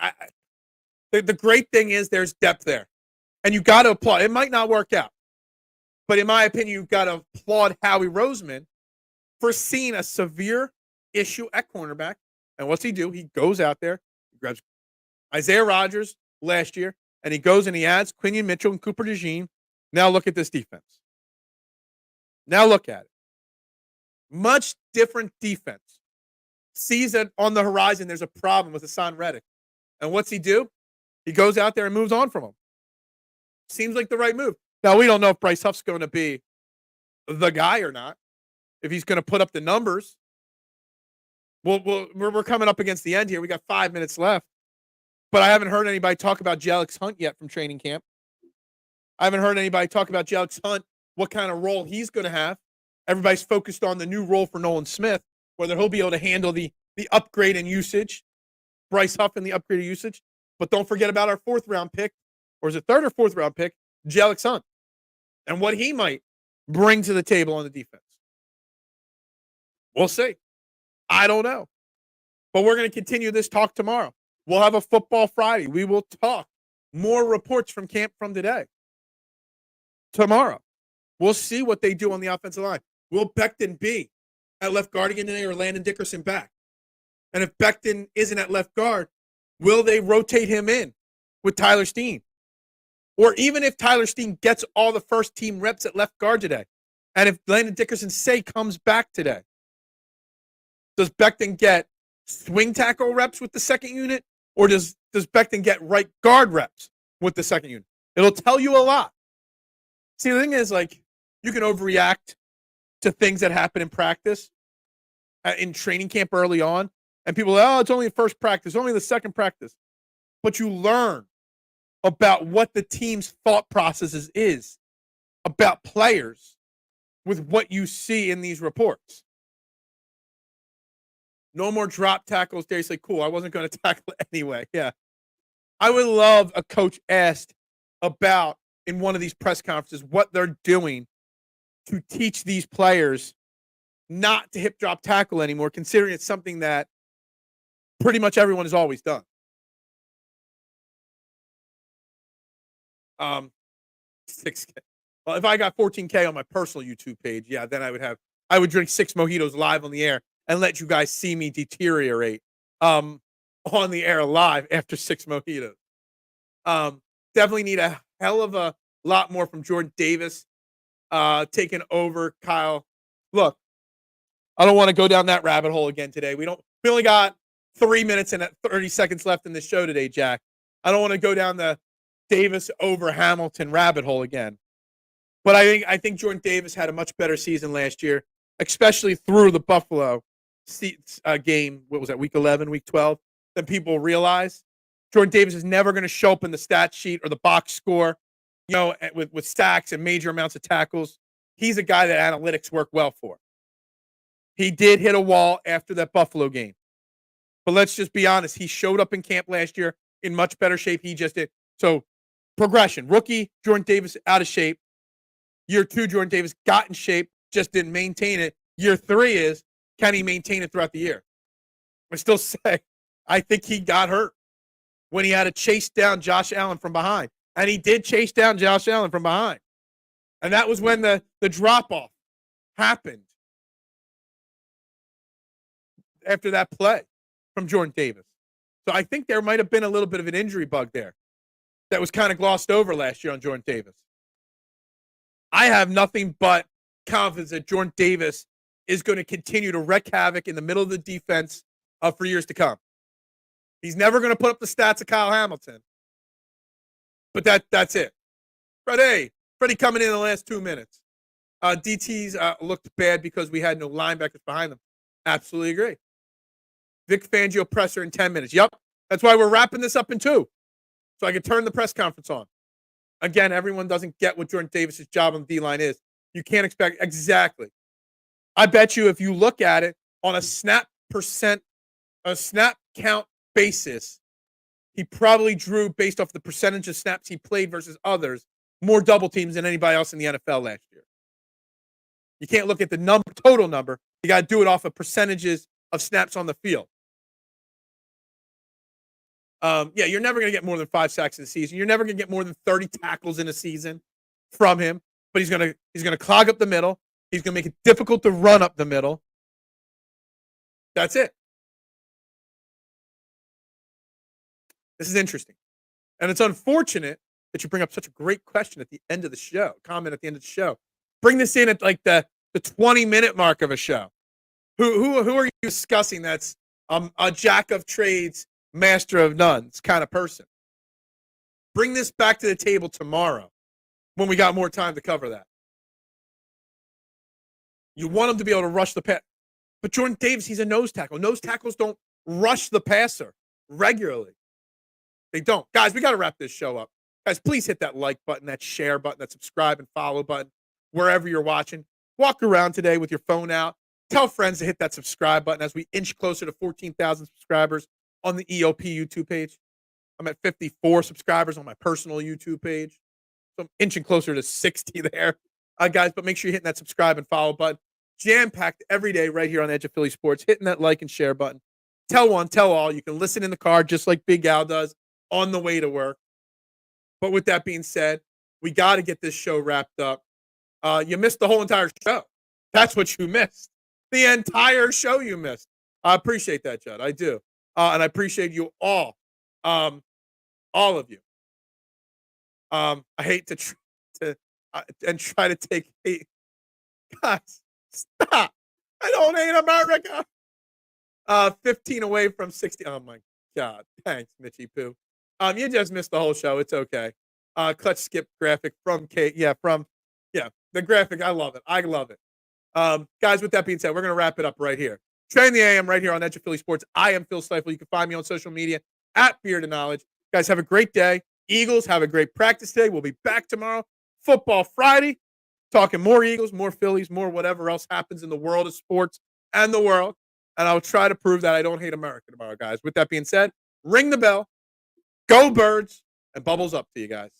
Speaker 1: the great thing is there's depth there. And you got to applaud. It might not work out. But in my opinion, you've got to applaud Howie Roseman for seeing a severe issue at cornerback. And what's he do? He goes out there, he grabs Isaiah Rodgers last year, and he goes and he adds Quinion Mitchell and Cooper DeJean. Now look at this defense. Now look at it. Much different defense. Sees that on the horizon there's a problem with Hassan Reddick. And what's he do? He goes out there and moves on from him. Seems like the right move. Now, we don't know if Bryce Huff's going to be the guy or not, if he's going to put up the numbers. We're coming up against the end here. We got 5 minutes left. But I haven't heard anybody talk about Jalix Hunt yet from training camp. I haven't heard anybody talk about Jalix Hunt, what kind of role he's going to have. Everybody's focused on the new role for Nolan Smith, whether he'll be able to handle the upgrade in usage, Bryce Huff and the upgrade of usage. But don't forget about our 4th round pick, or is it 3rd or 4th round pick, Jalix Hunt, and what he might bring to the table on the defense. We'll see. I don't know. But we're going to continue this talk tomorrow. We'll have a Football Friday. We will talk more reports from camp from today. Tomorrow. We'll see what they do on the offensive line. Will Becton be at left guard again today, or Landon Dickerson back? And if Becton isn't at left guard, will they rotate him in with Tyler Steen? Or even if Tyler Steen gets all the first team reps at left guard today, and if Landon Dickerson-Say comes back today, does Becton get swing tackle reps with the second unit, or does Becton get right guard reps with the second unit? It'll tell you a lot. See, the thing is, like, you can overreact to things that happen in practice, in training camp early on, and people are, oh, it's only the first practice, only the second practice. But you learn about what the team's thought processes is about players with what you see in these reports. No more drop tackles. They say, cool, I wasn't going to tackle anyway. Yeah. I would love a coach asked about in one of these press conferences what they're doing to teach these players not to hip drop tackle anymore, considering it's something that pretty much everyone has always done. 6K. Well, if I got 14K on my personal YouTube page, yeah, then I would drink 6 mojitos live on the air and let you guys see me deteriorate on the air live after 6 mojitos. Definitely need a hell of a lot more from Jordan Davis taking over Kyle. Look, I don't want to go down that rabbit hole again today. We only got 3 minutes and 30 seconds left in the show today, Jack. I don't want to go down the Davis over Hamilton rabbit hole again. But I think Jordan Davis had a much better season last year, especially through the Buffalo game. What was that, week 11, week 12, than people realize. Jordan Davis is never going to show up in the stat sheet or the box score, with sacks and major amounts of tackles. He's a guy that analytics work well for. He did hit a wall after that Buffalo game. But let's just be honest. He showed up in camp last year in much better shape. He just did. So progression. Rookie, Jordan Davis out of shape. Year 2, Jordan Davis got in shape, just didn't maintain it. Year 3 is, can he maintain it throughout the year? I still say, I think he got hurt when he had to chase down Josh Allen from behind. And he did chase down Josh Allen from behind. And that was when the drop-off happened after that play from Jordan Davis. So I think there might have been a little bit of an injury bug there that was kind of glossed over last year on Jordan Davis. I have nothing but confidence that Jordan Davis is going to continue to wreak havoc in the middle of the defense for years to come. He's never going to put up the stats of Kyle Hamilton. But that's it. Freddie coming in the last 2 minutes. DTs looked bad because we had no linebackers behind them. Absolutely agree. Vic Fangio presser in 10 minutes. Yep. That's why we're wrapping this up in 2. So I can turn the press conference on. Again, everyone doesn't get what Jordan Davis' job on the D-line is. You can't expect exactly. I bet you if you look at it on a snap count basis, he probably drew, based off the percentage of snaps he played versus others, more double teams than anybody else in the NFL last year. You can't look at the total number. You got to do it off of percentages of snaps on the field. You're never going to get more than 5 sacks in a season. You're never going to get more than 30 tackles in a season from him. But he's going to clog up the middle. He's going to make it difficult to run up the middle. That's it. This is interesting. And it's unfortunate that you bring up such a great question at the end of the show, comment at the end of the show. Bring this in at like the 20-minute mark of a show. Who are you discussing that's a jack of trades, master of none kind of person? Bring this back to the table tomorrow when we got more time to cover that. You want him to be able to rush the pass. But Jordan Davis, he's a nose tackle. Nose tackles don't rush the passer regularly. They don't. Guys, we got to wrap this show up. Guys, please hit that like button, that share button, that subscribe and follow button, wherever you're watching. Walk around today with your phone out. Tell friends to hit that subscribe button as we inch closer to 14,000 subscribers on the EOP YouTube page. I'm at 54 subscribers on my personal YouTube page. So I'm inching closer to 60 there. Guys, but make sure you're hitting that subscribe and follow button. Jam-packed every day right here on Edge of Philly Sports. Hitting that like and share button. Tell one, tell all. You can listen in the car just like Big Al does on the way to work. But with that being said, we got to get this show wrapped up. You missed the whole entire show. That's what you missed. The entire show you missed. I appreciate that, Judd. I do. And I appreciate you all of you. I hate and try to take hate. Guys, stop. I don't hate America. 15 away from 60. Oh my God. Thanks, Mitchy Poo. You just missed the whole show. It's okay. Clutch skip graphic from Kate. Yeah, the graphic. I love it. I love it. Guys, with that being said, we're going to wrap it up right here. Train the AM right here on Edge of Philly Sports. I am Phil Stiefel. You can find me on social media at Beard of Knowledge. Guys, have a great day. Eagles, have a great practice day. We'll be back tomorrow. Football Friday. Talking more Eagles, more Phillies, more whatever else happens in the world of sports and the world. And I'll try to prove that I don't hate America tomorrow, guys. With that being said, ring the bell. Go Birds. And bubbles up to you guys.